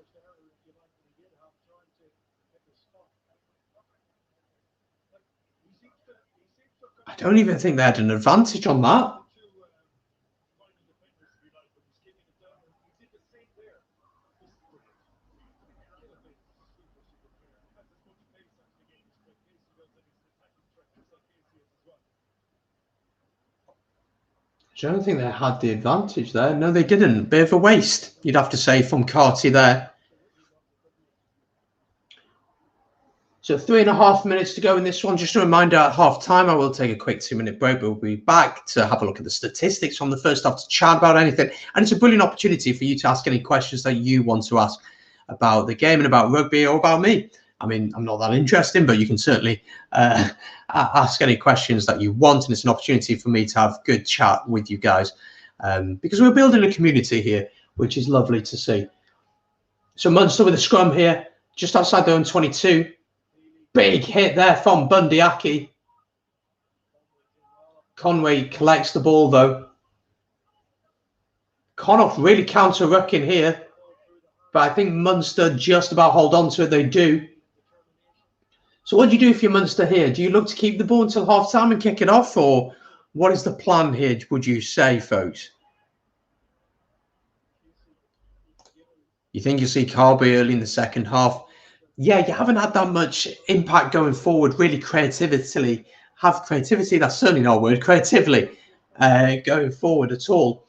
I don't even think they had an advantage on that. I don't think they had the advantage there. No, they didn't. Bit of a waste, you'd have to say, from Carty there. So 3.5 minutes to go in this one. Just a reminder, at half time, I will take a quick 2-minute break. We'll be back to have a look at the statistics from the first half, to chat about anything. And it's a brilliant opportunity for you to ask any questions that you want to ask about the game and about rugby or about me. I mean, I'm not that interesting, but you can certainly ask any questions that you want. And it's an opportunity for me to have a good chat with you guys because we're building a community here, which is lovely to see. So Munster with a scrum here, just outside their own 22. Big hit there from Bundy Aki. Conway collects the ball though. Connacht really counter-rucking here, but I think Munster just about hold on to it. They do. So what do you do if you're Munster here? Do you look to keep the ball until half-time and kick it off, or what is the plan here, would you say, folks? You think you'll see Carby early in the second half? Yeah, you haven't had that much impact going forward, really creativity. That's certainly not a word, creatively going forward at all.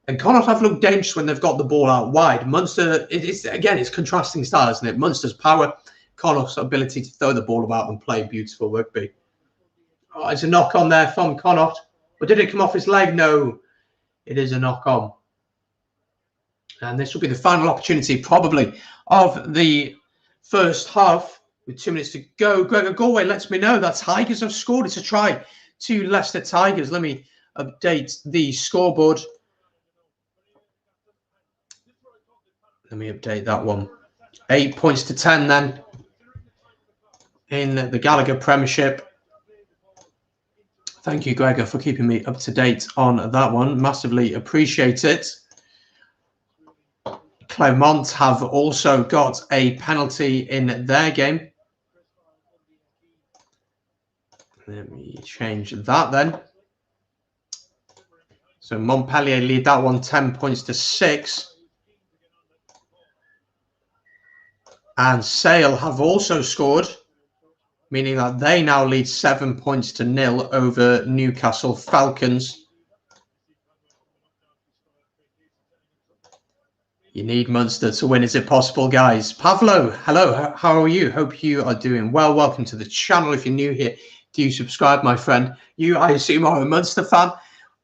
And Connacht have looked dangerous when they've got the ball out wide. Munster, it's contrasting style, isn't it? Munster's power, Connacht's ability to throw the ball about and play beautiful rugby. Oh, it's a knock on there from Connacht. But did it come off his leg? No, it is a knock on. And this will be the final opportunity, probably, of the first half with 2 minutes to go. Gregor Galway lets me know that Tigers have scored. It's a try to Leicester Tigers. Let me update the scoreboard. Let me update that one. 8 points to 10 then in the Gallagher Premiership. Thank you, Gregor, for keeping me up to date on that one. Massively appreciate it. Clermont have also got a penalty in their game. Let me change that then. So Montpellier lead that one 10 points to 6. And Sale have also scored, meaning that they now lead 7 points to 0 over Newcastle Falcons. You need Munster to win. Is it possible, guys? Pavlo, hello. How are you? Hope you are doing well. Welcome to the channel. If you're new here, do you subscribe, my friend? You, I assume, are a Munster fan.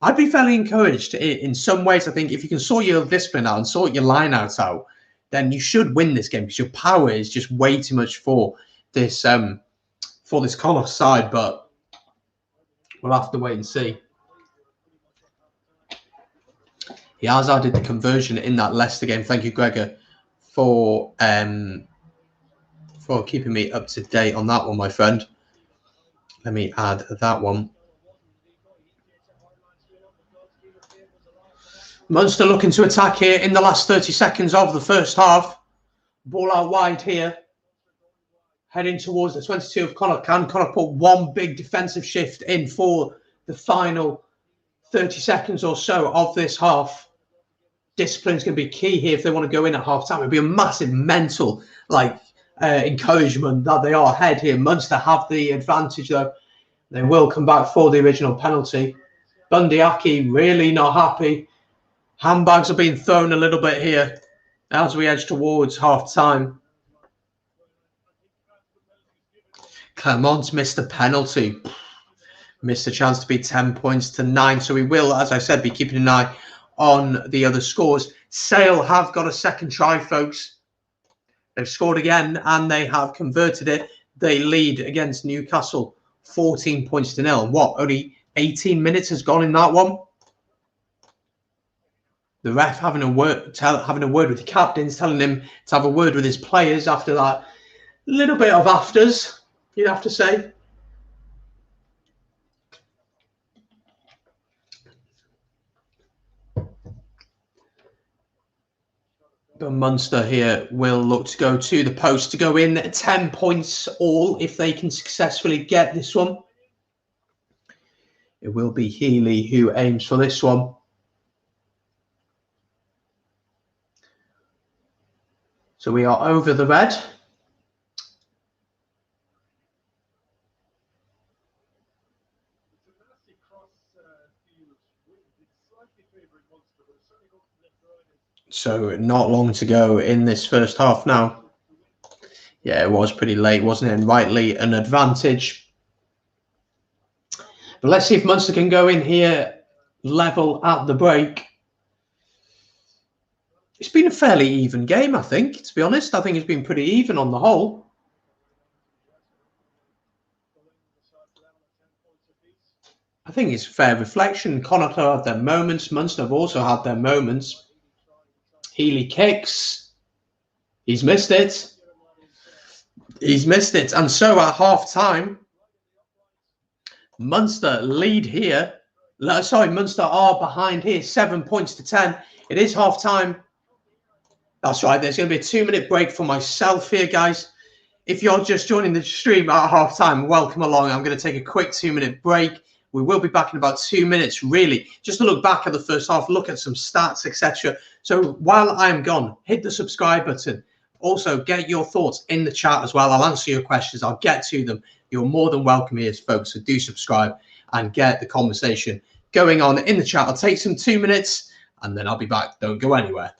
I'd be fairly encouraged in some ways. I think if you can sort your discipline out and sort your line-outs out, then you should win this game because your power is just way too much for this Connacht side. But we'll have to wait and see. He has added the conversion in that Leicester game. Thank you, Gregor, for keeping me up to date on that one, my friend. Let me add that one. Munster looking to attack here in the last 30 seconds of the first half. Ball out wide here. Heading towards the 22 of Connacht. Can Connacht put one big defensive shift in for the final 30 seconds or so of this half? Discipline is going to be key here if they want to go in at half time. It'd be a massive mental encouragement that they are ahead here. Munster have the advantage though. They will come back for the original penalty. Bundyaki really not happy. Handbags are being thrown a little bit here as we edge towards half time. Clermont missed the penalty. Missed a chance to be 10 points to 9. So we will, as I said, be keeping an eye on the other scores. Sale have got a second try, folks. They've scored again and they have converted it. They lead against Newcastle 14 points to 0. What, only 18 minutes has gone in that one? The ref having a word with the captains, telling him to have a word with his players after that little bit of afters, you'd have to say. But Munster here will look to go to the post to go in 10 points all if they can successfully get this one. It will be Healy who aims for this one. So we are over the red. So not long to go in this first half now. Yeah, it was pretty late, wasn't it? And rightly an advantage. But let's see if Munster can go in here level at the break. It's been a fairly even game, I think, to be honest. I think it's been pretty even on the whole. I think it's a fair reflection. Connacht have had their moments. Munster have also had their moments. Healy kicks. He's missed it. He's missed it. And so at half-time, Munster lead here. Sorry, Munster are behind here, 7 points to 10. It is half-time. That's right. There's going to be a 2-minute break for myself here, guys. If you're just joining the stream at half-time, welcome along. I'm going to take a quick 2-minute break. We will be back in about 2 minutes, really, just to look back at the first half, look at some stats, etc. So while I'm gone, hit the subscribe button. Also, get your thoughts in the chat as well. I'll answer your questions. I'll get to them. You're more than welcome here, folks. So do subscribe and get the conversation going on in the chat. I'll take some 2 minutes and then I'll be back. Don't go anywhere.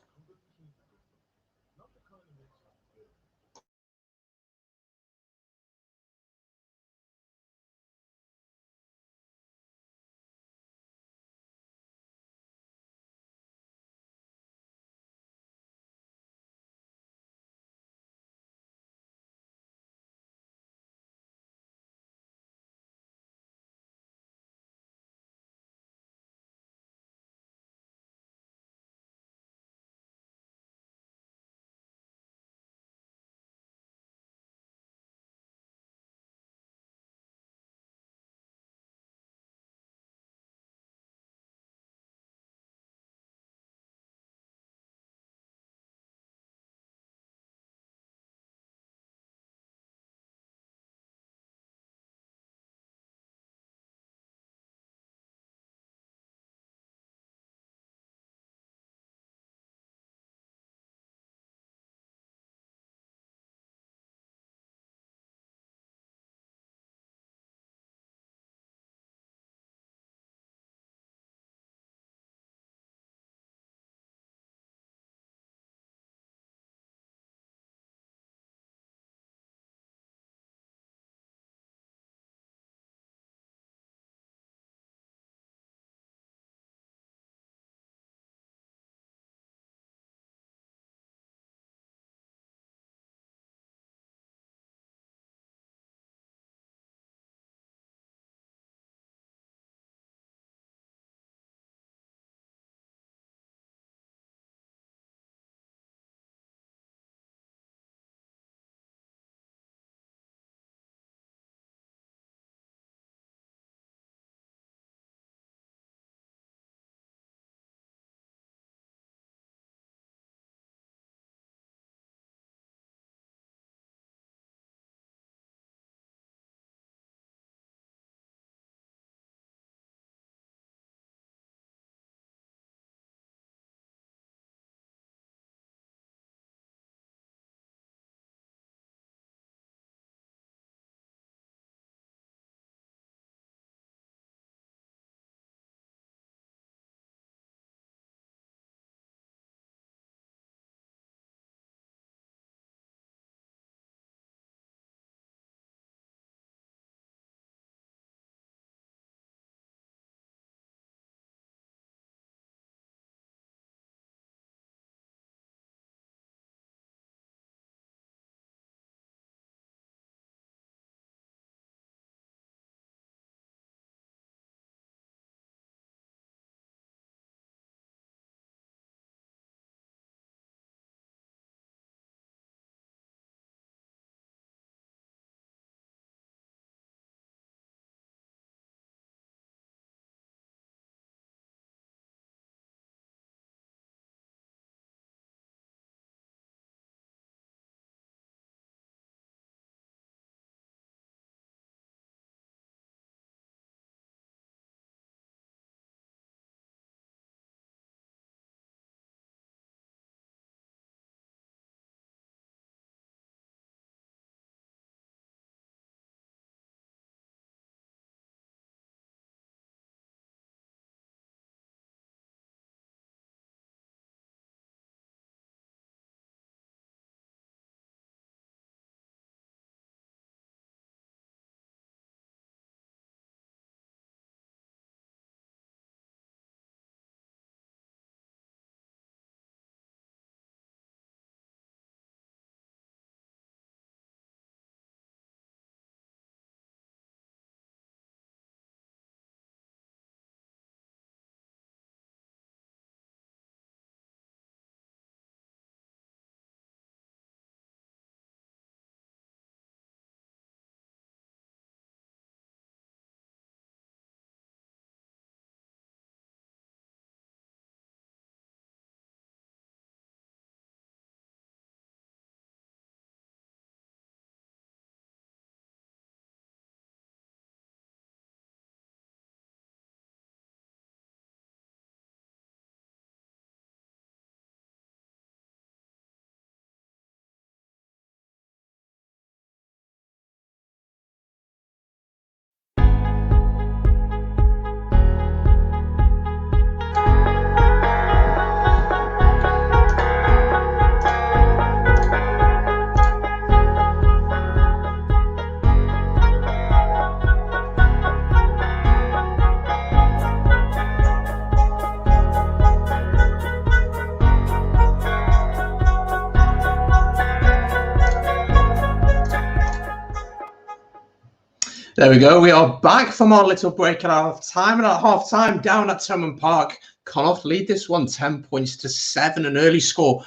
There we go. We are back from our little break at half time. And at half time, down at Thomond Park, Connacht lead this one 10 points to 7. An early score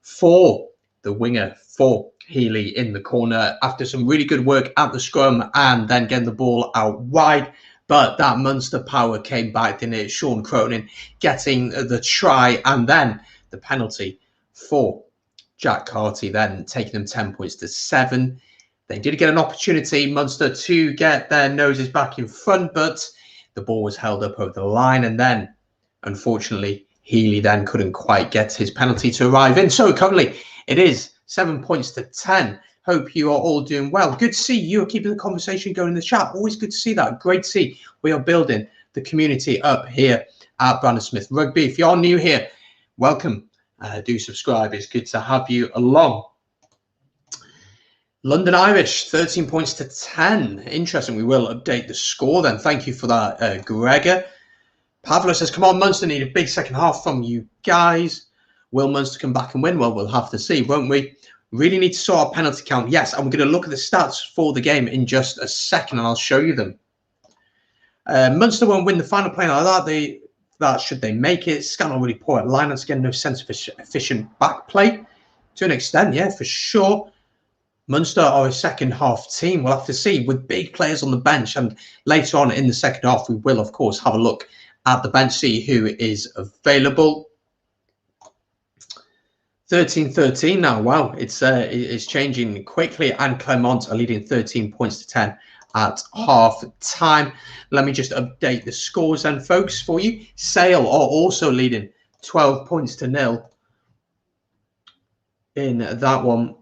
for the winger for Healy in the corner after some really good work at the scrum and then getting the ball out wide. But that Munster power came back, didn't it? Sean Cronin getting the try and then the penalty for Jack Carty, then taking them 10 points to 7. They did get an opportunity, Munster, to get their noses back in front, but the ball was held up over the line. And then, unfortunately, Healy then couldn't quite get his penalty to arrive in. So currently, it is 7 points to 10. Hope you are all doing well. Good to see you are keeping the conversation going in the chat. Always good to see that. Great to see we are building the community up here at Brandon Smith Rugby. If you're new here, welcome. Do subscribe. It's good to have you along. London Irish, 13 points to 10. Interesting. We will update the score then. Thank you for that, Gregor. Pavlo says, come on, Munster need a big second half from you guys. Will Munster come back and win? Well, we'll have to see, won't we? Really need to sort our penalty count. Yes, I'm going to look at the stats for the game in just a second, and I'll show you them. Munster won't win the final play like that. Should they make it? Scannell really poor at line. That's again no sense of efficient back play. To an extent, yeah, for sure. Munster are a second half team. We'll have to see with big players on the bench. And later on in the second half, we will, of course, have a look at the bench, see who is available. 13-13 now. Wow, it's changing quickly. And Clermont are leading 13 points to 10 at half time. Let me just update the scores then, folks, for you. Sale are also leading 12 points to 0 in that one.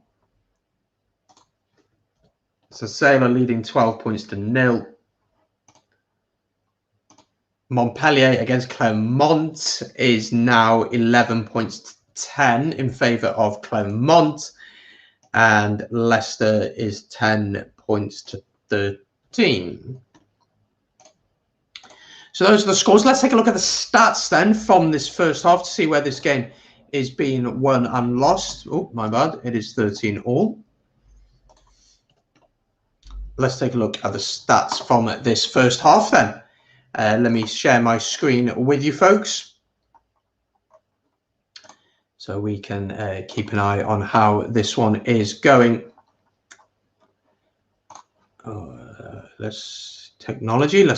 So Sale are leading 12 points to 0. Montpellier against Clermont is now 11 points to 10 in favour of Clermont. And Leicester is 10 points to 13. So those are the scores. Let's take a look at the stats then from this first half to see where this game is being won and lost. Oh, my bad. It is 13-all. Let's take a look at the stats from this first half then. Let me share my screen with you folks, so we can keep an eye on how this one is going. Let's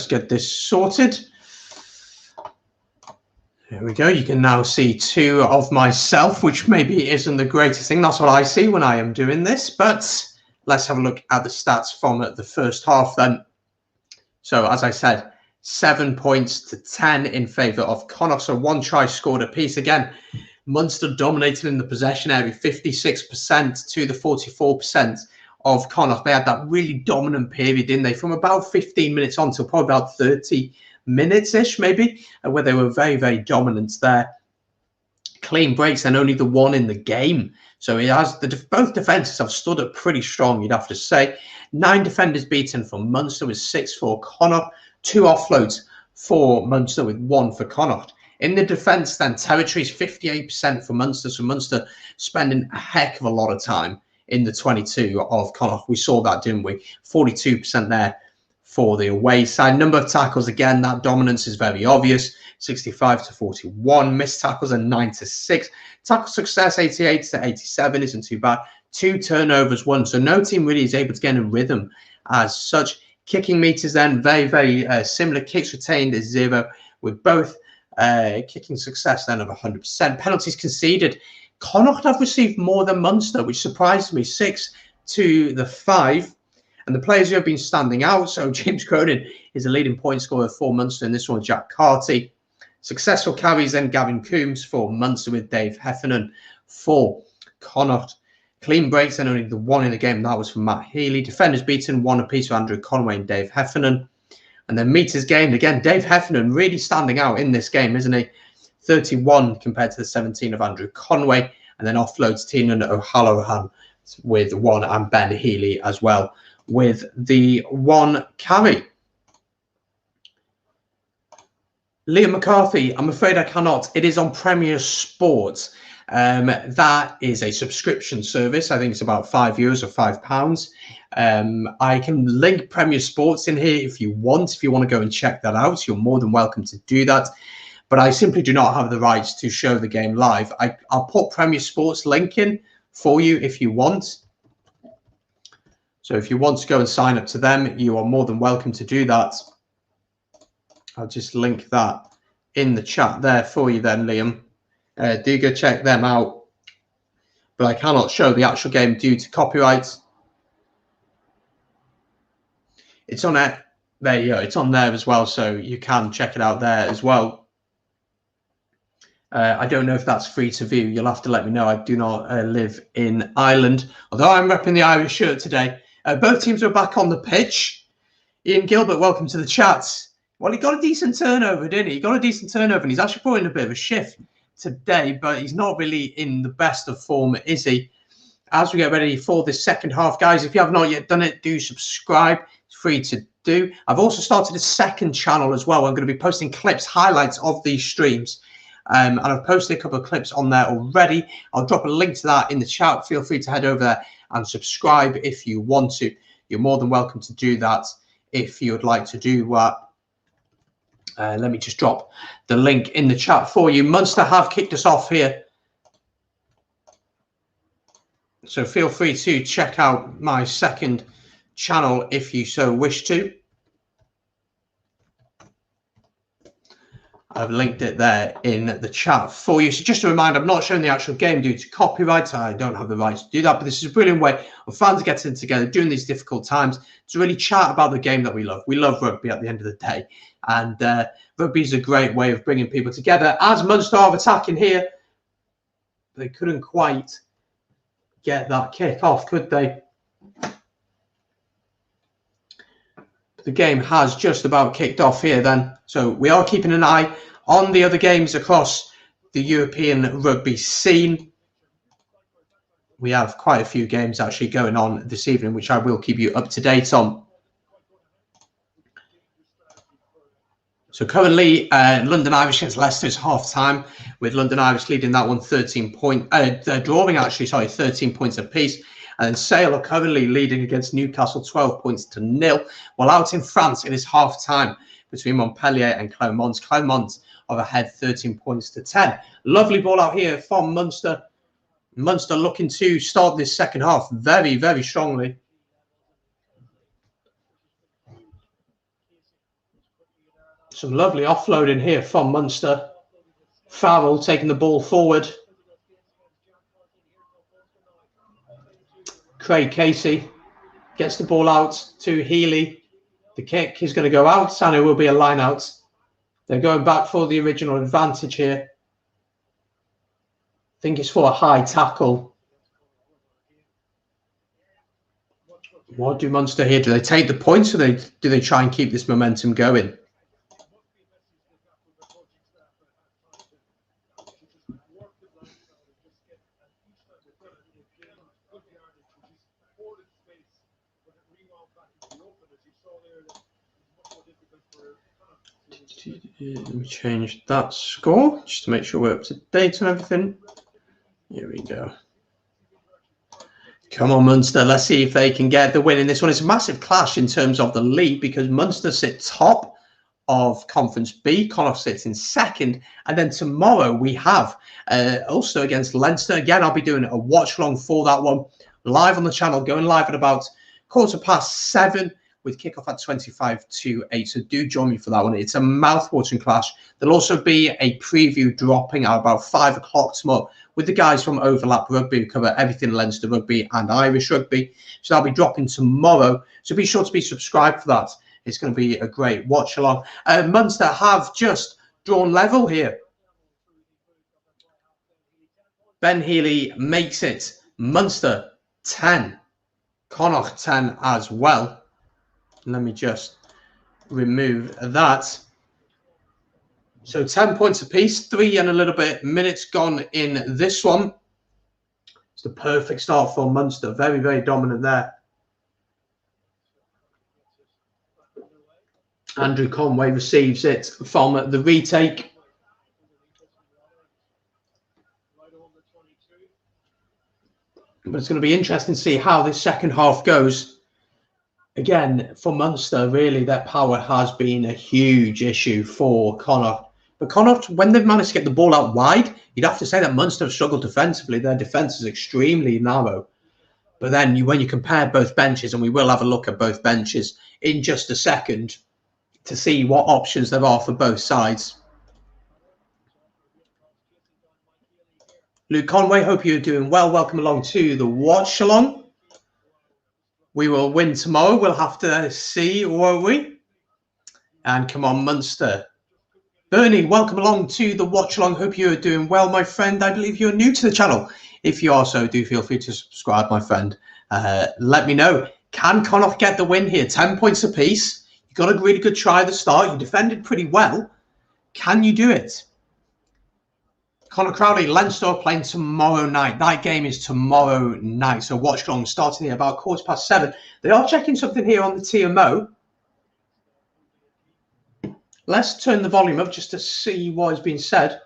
get this sorted. There we go. You can now see two of myself, which maybe isn't the greatest thing. That's what I see when I am doing this, but let's have a look at the stats from the first half then. So as I said, 7 points to 10 in favour of Connacht. So one try scored apiece. Again, Munster dominated in the possession area, 56% to the 44% of Connacht. They had that really dominant period, didn't they? From about 15 minutes on till probably about 30 minutes-ish, maybe, where they were very, very dominant there. Clean breaks and only the one in the game. So it has both defences have stood up pretty strong, you'd have to say. 9 defenders beaten for Munster with 6 for Connacht. 2 offloads for Munster with 1 for Connacht. In the defence then, territories 58% for Munster. So Munster spending a heck of a lot of time in the 22 of Connacht. We saw that, didn't we? 42% there for the away side. Number of tackles, again, that dominance is very obvious. 65 to 41. Missed tackles are 9 to 6. Tackle success 88 to 87 isn't too bad. 2 turnovers, 1. So no team really is able to get in a rhythm as such. Kicking meters then very, very similar. Kicks retained is 0 with both. Kicking success then of 100%. Penalties conceded. Connacht have received more than Munster, which surprised me. 6 to 5. And the players who have been standing out. So James Cronin is a leading point scorer for Munster in this one, Jack Carty. Successful carries then Gavin Coombs for Munster with Dave Heffernan for Connacht. Clean breaks and only the 1 in the game. That was from Matt Healy. Defenders beaten 1 apiece for Andrew Conway and Dave Heffernan. And then meters gained. Again, Dave Heffernan really standing out in this game, isn't he? 31 compared to the 17 of Andrew Conway. And then offloads Tiernan O'Halloran with 1 and Ben Healy as well with the 1 carry. Liam McCarthy, I'm afraid I cannot. It is on Premier Sports. That is a subscription service. I think it's about €5 or £5. I can link Premier Sports in here if you want. If you want to go and check that out, you're more than welcome to do that. But I simply do not have the rights to show the game live. I'll put Premier Sports link in for you if you want. So if you want to go and sign up to them, you are more than welcome to do that. I'll just link that in the chat there for you then, Liam. Do go check them out. But I cannot show the actual game due to copyright. It's on it. There you go. It's on there as well, so you can check it out there as well. I don't know if that's free to view. You'll have to let me know. I do not live in Ireland, although I'm repping the Irish shirt today. Both teams are back on the pitch. Ian Gilbert, welcome to the chat. Well, he got a decent turnover, didn't he? He got a decent turnover, and he's actually brought in a bit of a shift today, but he's not really in the best of form, is he? As we get ready for this second half, guys, if you have not yet done it, do subscribe. It's free to do. I've also started a second channel as well. I'm going to be posting clips, highlights of these streams. And I've posted a couple of clips on there already. I'll drop a link to that in the chat. Feel free to head over there and subscribe if you want to. You're more than welcome to do that if you would like to do that. Let me just drop the link in the chat for you. Munster have kicked us off here. So feel free to check out my second channel if you so wish to. I've linked it there in the chat for you. So just a reminder, I'm not showing the actual game due to copyright. I don't have the right to do that, but this is a brilliant way of fans getting together during these difficult times to really chat about the game that we love. We love rugby at the end of the day. And rugby is a great way of bringing people together. As Munster are attacking here, they couldn't quite get that kick off, could they? The game has just about kicked off here then. So we are keeping an eye on the other games across the European rugby scene. We have quite a few games actually going on this evening, which I will keep you up to date on. So currently, London Irish against Leicester is half-time, with London Irish leading that one 13 points. They're drawing, actually, sorry, 13 points apiece. And then Sale are currently leading against Newcastle 12 points to 0. While out in France, it is half-time between Montpellier and Clermont. Clermont are ahead 13 points to 10. Lovely ball out here from Munster. Munster looking to start this second half very, very strongly. Some lovely offloading here from Munster. Farrell taking the ball forward. Craig Casey gets the ball out to Healy. The kick is going to go out and it will be a line out. They're going back for the original advantage here. I think it's for a high tackle. What do Munster here? Do they take the points or do they try and keep this momentum going? Let me change that score just to make sure we're up to date on everything. Here we go. Come on, Munster. Let's see if they can get the win in this one. It's a massive clash in terms of the league because Munster sit top of Conference B. Connacht sits in second. And then tomorrow we have Ulster against Leinster. Again, I'll be doing a watch-along for that one live on the channel, going live at about 7:15. With kickoff at 7:25 so do join me for that one. It's a mouth-watering clash. There'll also be a preview dropping at about 5 o'clock tomorrow with the guys from Overlap Rugby who cover everything Leinster Rugby and Irish Rugby. So that'll be dropping tomorrow. So be sure to be subscribed for that. It's going to be a great watch-along. Munster have just drawn level here. Ben Healy makes it. Munster 10. Connacht 10 as well. Let me just remove that. So 10 points apiece, 3 and a little bit minutes gone in this one. It's the perfect start for Munster. Very, very dominant there. Andrew Conway receives it from the retake. But it's going to be interesting to see how this second half goes. Again, for Munster, really, their power has been a huge issue for Connacht. But Connacht, when they've managed to get the ball out wide, you'd have to say that Munster have struggled defensively. Their defence is extremely narrow. But then when you compare both benches, and we will have a look at both benches in just a second to see what options there are for both sides. Luke Conway, hope you're doing well. Welcome along to the watch along. We will win tomorrow. We'll have to see, won't we? And come on, Munster. Bernie, welcome along to the watch along. Hope you're doing well, my friend. I believe you're new to the channel. If you are so, do feel free to subscribe, my friend. Let me know. Can Connacht get the win here? 10 points apiece. You got a really good try at the start. You defended pretty well. Can you do it? Conor Crowley, Leinster playing tomorrow night. That game is tomorrow night. So watch along starting here about 7:15. They are checking something here on the TMO. Let's turn the volume up just to see what is being said.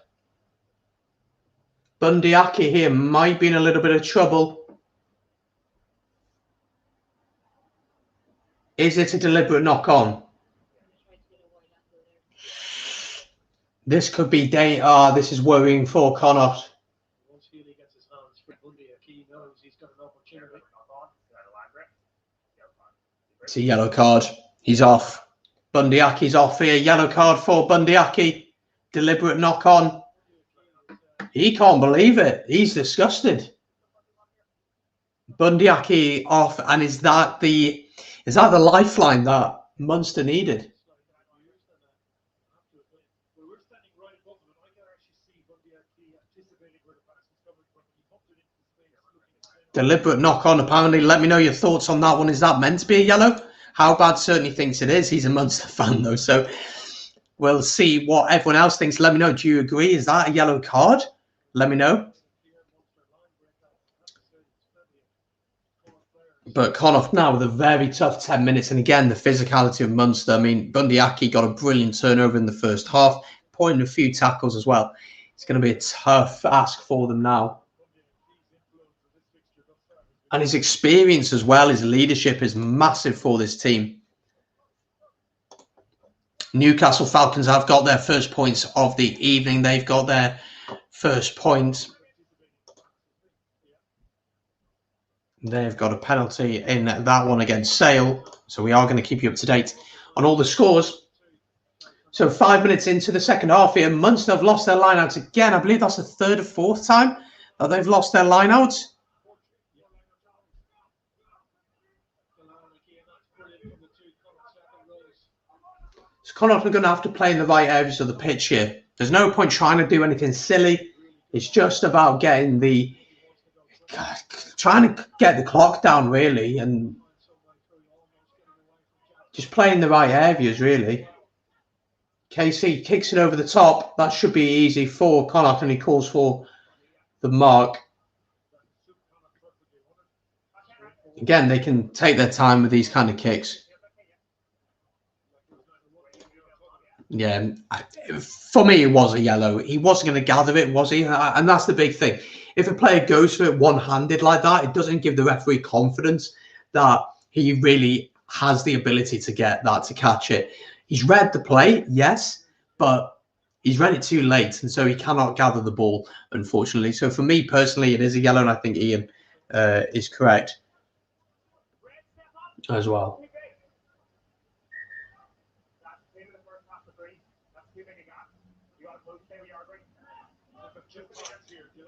Bundyaki here might be in a little bit of trouble. Is it a deliberate knock-on? This could be this is worrying for Connacht. It's a yellow card. He's off. Bundyacki's off here. Yellow card for Bundyaki. Deliberate knock-on. He can't believe it. He's disgusted. Bundyaki off, and is that the lifeline that Munster needed? Deliberate knock-on, apparently. Let me know your thoughts on that one. Is that meant to be a yellow? How bad certainly thinks it is. He's a Munster fan, though, so we'll see what everyone else thinks. Let me know. Do you agree? Is that a yellow card? Let me know. But Connacht now with a very tough 10 minutes. And again, the physicality of Munster. I mean, Bundyaki got a brilliant turnover in the first half, pointing a few tackles as well. It's going to be a tough ask for them now. And his experience as well, his leadership is massive for this team. Newcastle Falcons have got their first points of the evening. They've got their first point. They've got a penalty in that one against Sale. So we are going to keep you up to date on all the scores. So 5 minutes into the second half here, Munster have lost their lineouts again. I believe that's the third or fourth time that they've lost their lineouts. So Connacht are going to have to play in the right areas of the pitch here. There's no point trying to do anything silly. It's just about trying to get the clock down, really, and just playing the right areas, really. Casey kicks it over the top. That should be easy for Connacht, and he calls for the mark. Again, they can take their time with these kind of kicks. Yeah, for me, it was a yellow. He wasn't going to gather it, was he? And that's the big thing. If a player goes for it one-handed like that, it doesn't give the referee confidence that he really has the ability to get that, to catch it. He's read the play, yes, but he's read it too late, and so he cannot gather the ball, unfortunately. So for me personally, it is a yellow, and I think Ian is correct as well.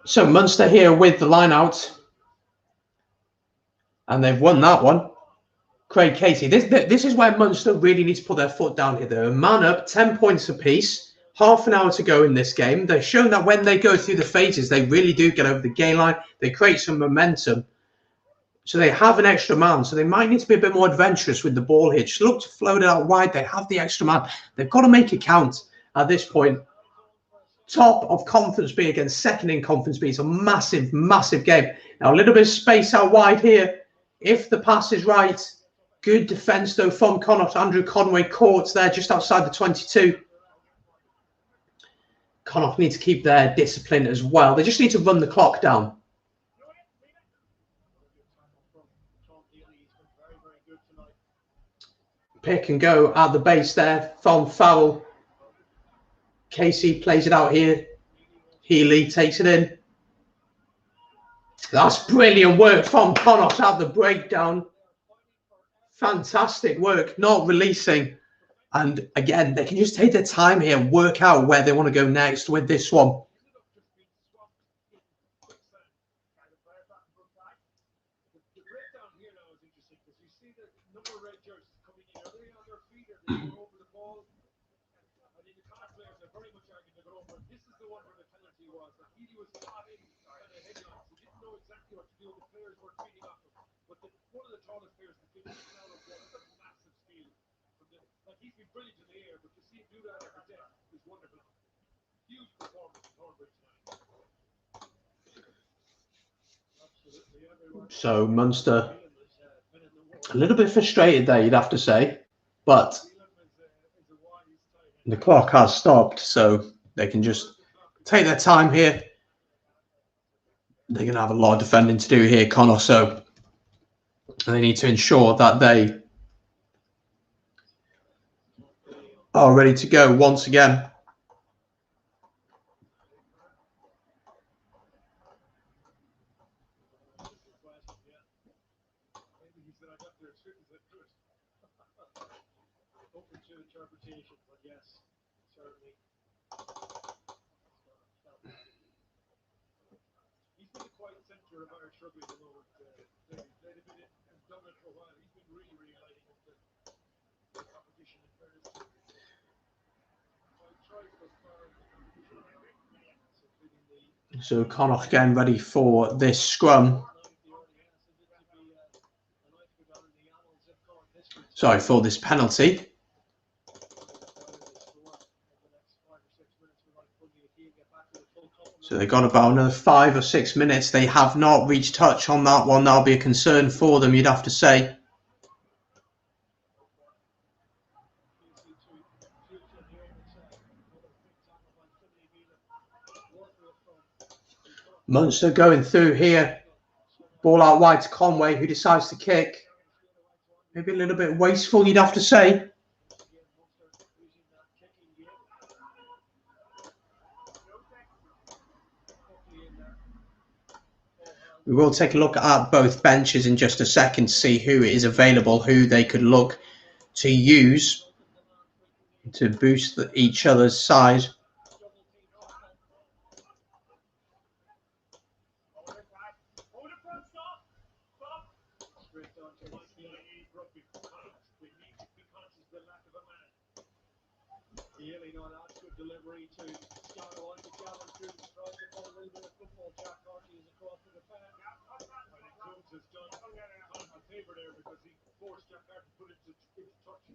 So Munster here with the line out, and they've won that one. Craig Casey, this is where Munster really needs to put their foot down here. They're a man up, 10 points apiece, half an hour to go in this game. They've shown that when they go through the phases, they really do get over the gain line. They create some momentum. So they have an extra man. So they might need to be a bit more adventurous with the ball here. Just look to float it out wide. They have the extra man. They've got to make it count at this point. Top of Conference B against second in Conference B. It's a massive, massive game. Now, a little bit of space out wide here. If the pass is right, good defence, though, from Connacht. Andrew Conway caught there just outside the 22. Connacht need to keep their discipline as well. They just need to run the clock down. pick and go at the base there from Farrell. Casey plays it out here. Healy takes it in. That's brilliant work from Connacht at the breakdown. Fantastic work, not releasing. And again, they can just take their time here and work out where they want to go next with this one. So Munster, a little bit frustrated there, you'd have to say, but the clock has stopped, so they can just take their time here. They're going to have a lot of defending to do here, Connacht, so they need to ensure that they are ready to go once again. So Connacht getting ready for this scrum. Sorry, for this penalty. So they've got about another 5 or 6 minutes. They have not reached touch on that one. That'll be a concern for them, you'd have to say. Munster going through here. Ball out wide to Conway, who decides to kick. Maybe a little bit wasteful, you'd have to say. We will take a look at both benches in just a second, see who is available, who they could look to use to boost each other's side.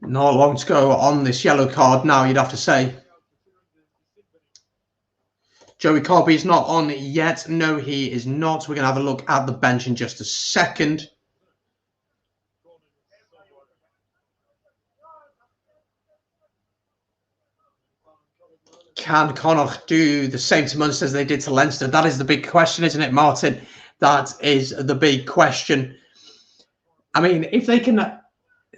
Not long to go on this yellow card now, you'd have to say. Joey Carby's not on yet. No, he is not. We're going to have a look at the bench in just a second. Can Connacht do the same to Munster as they did to Leinster? That is the big question, isn't it, Martin? That is the big question. I mean, if they can...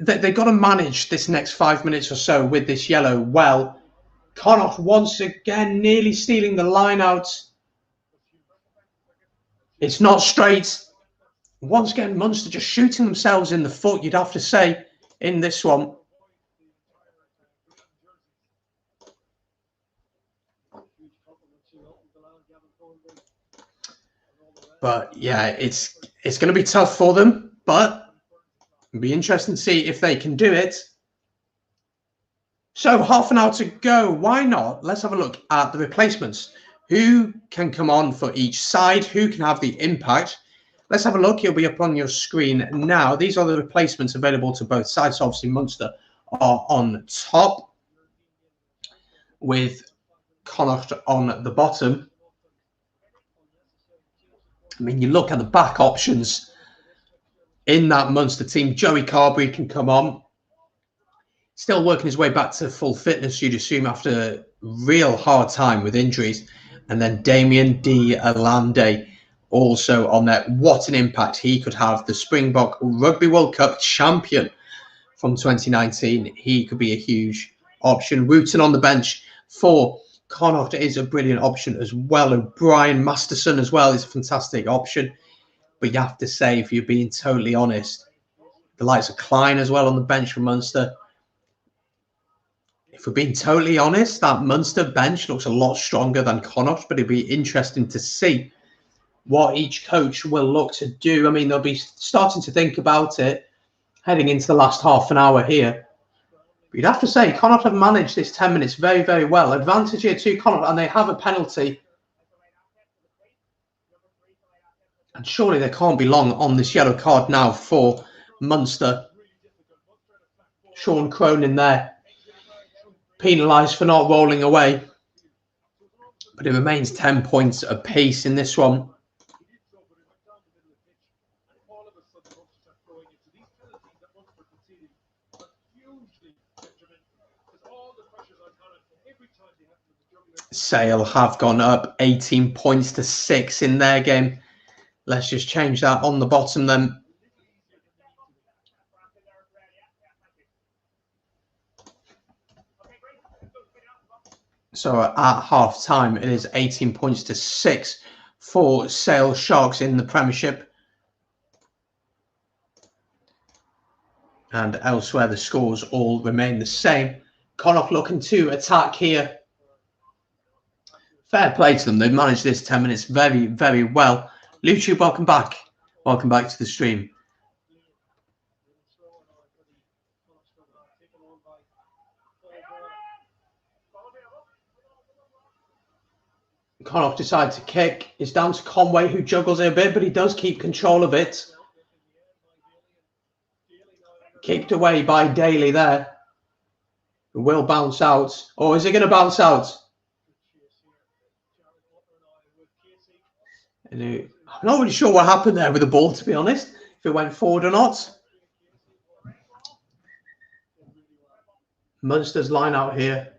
They've got to manage this next 5 minutes or so with this yellow well. Connacht once again nearly stealing the line out. It's not straight. Once again, Munster just shooting themselves in the foot, you'd have to say, in this one. But yeah, it's going to be tough for them, but it'll be interesting to see if they can do it. So half an hour to go. Why not? Let's have a look at the replacements. Who can come on for each side? Who can have the impact? Let's have a look. It'll be up on your screen now. These are the replacements available to both sides. So obviously Munster are on top with Connacht on the bottom. I mean, you look at the back options in that Munster team. Joey Carberry can come on. Still working his way back to full fitness, you'd assume, after a real hard time with injuries. And then Damien D. Alande also on there. What an impact he could have. The Springbok Rugby World Cup champion from 2019. He could be a huge option. Wooten on the bench for Connacht is a brilliant option as well. O'Brien, Masterson as well is a fantastic option. But you have to say, if you're being totally honest, the likes of Klein as well on the bench for Munster. If we're being totally honest, that Munster bench looks a lot stronger than Connacht, but it'd be interesting to see what each coach will look to do. I mean, they'll be starting to think about it heading into the last half an hour here. But you'd have to say, Connacht have managed this 10 minutes very, very well. Advantage here to Connacht, and they have a penalty. And surely they can't be long on this yellow card now for Munster. Sean Cronin there, penalised for not rolling away. But it remains 10 points apiece in this one. Sale have gone up 18 points to 6 in their game. Let's just change that on the bottom then. So at half time, it is 18 points to 6 for Sale Sharks in the Premiership. And elsewhere, the scores all remain the same. Connacht looking to attack here. Fair play to them. They've managed this 10 minutes very, very well. Luchu, welcome back. Welcome back to the stream. Connacht decide to kick. It's down to Conway, who juggles it a bit, but he does keep control of it. Kicked away by Daly there. It will bounce out. Or is it going to bounce out? I'm not really sure what happened there with the ball, to be honest. If it went forward or not. Munster's line out here.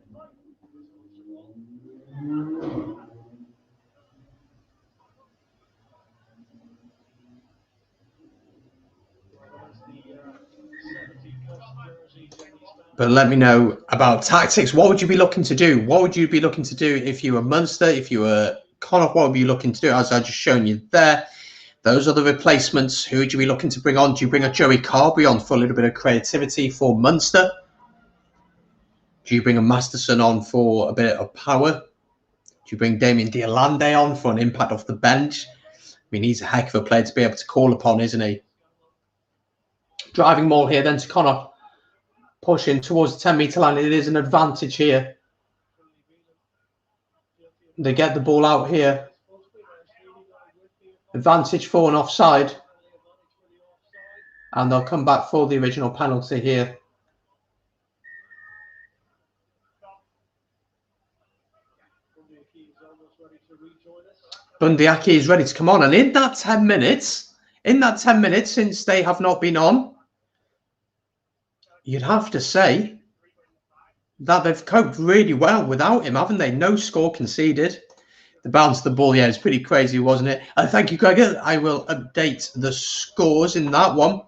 But let me know about tactics. What would you be looking to do? What would you be looking to do if you were Munster? If you were Connacht, what would you be looking to do? As I just shown you there, those are the replacements. Who would you be looking to bring on? Do you bring a Joey Carberry on for a little bit of creativity for Munster? Do you bring a Masterson on for a bit of power? Do you bring Damien Diolande on for an impact off the bench? I mean, he's a heck of a player to be able to call upon, isn't he? Driving maul here then to Connacht. Pushing towards the 10-metre line. It is an advantage here. They get the ball out here. Advantage for an offside. And they'll come back for the original penalty here. Bundiaki is ready to come on. And in that 10 minutes, since they have not been on, you'd have to say that they've coped really well without him, haven't they? No score conceded. The bounce of the ball, yeah, it's pretty crazy, wasn't it? Thank you, Gregor. I will update the scores in that one.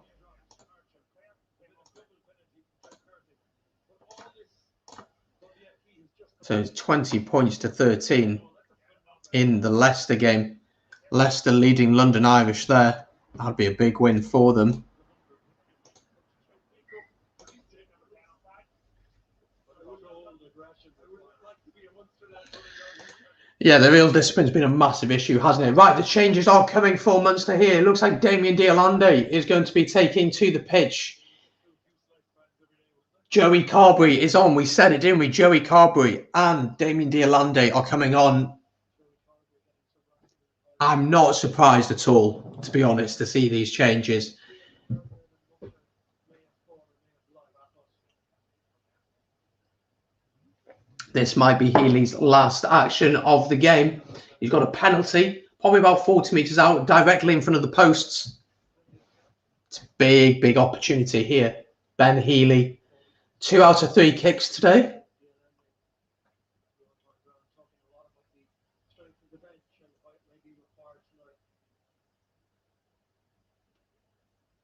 So it's 20 points to 13 in the Leicester game. Leicester leading London Irish there. That'd be a big win for them. Yeah, the real discipline's been a massive issue, hasn't it? Right, the changes are coming for Munster here. It looks like Damien Diolande is going to be taking to the pitch. Joey Carberry is on. We said it, didn't we? Joey Carberry and Damien Diolande are coming on. I'm not surprised at all, to be honest, to see these changes. This might be Healy's last action of the game. He's got a penalty, probably about 40 metres out, directly in front of the posts. It's a big, big opportunity here. Ben Healy, 2 out of 3 kicks today.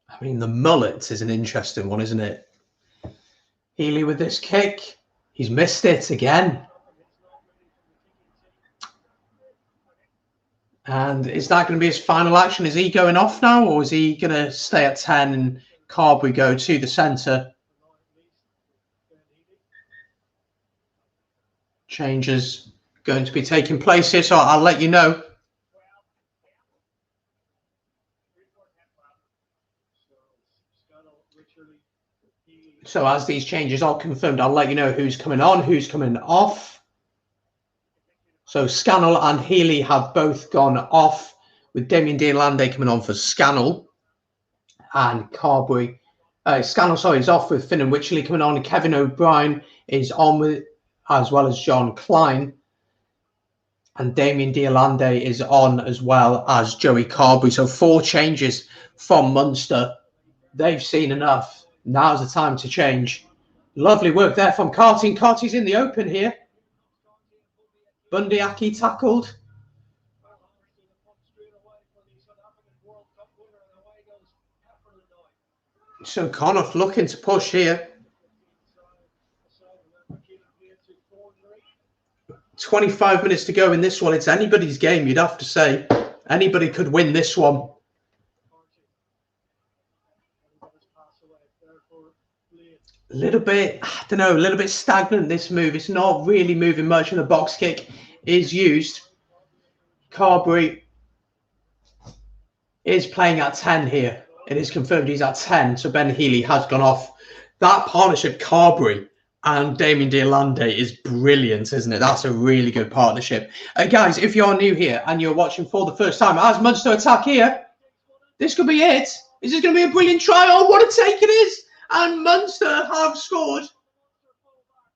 I mean, the mullet is an interesting one, isn't it? Healy with this kick. He's missed it again. And is that going to be his final action? Is he going off now, or is he going to stay at 10 and Carberry go to the centre? Changes going to be taking place here, so I'll let you know. So as these changes are confirmed, I'll let you know who's coming on, who's coming off. So Scannell and Healy have both gone off, with Damien Deolande coming on for Scannell. And Carberry, Scannell, sorry, is off with Finn and Wycherley coming on. And Kevin O'Brien is on with, as well as John Klein. And Damien Deolande is on as well as Joey Carberry. So 4 changes from Munster. They've seen enough. Now's the time to change. Lovely work there from Carty. Carty's in the open here. Bundyaki tackled. So Connacht looking to push here. 25 minutes to go in this one. It's anybody's game, you'd have to say. Anybody could win this one. A little bit, I don't know, a little bit stagnant, this move. It's not really moving much, and the box kick is used. Carberry is playing at 10 here. It is confirmed he's at 10, so Ben Healy has gone off. That partnership, Carberry and Damien Deolande, is brilliant, isn't it? That's a really good partnership. Guys, if you're new here and you're watching for the first time, as Munster attack here, this could be it. Is this going to be a brilliant try? Oh, what a take it is! And Munster have scored.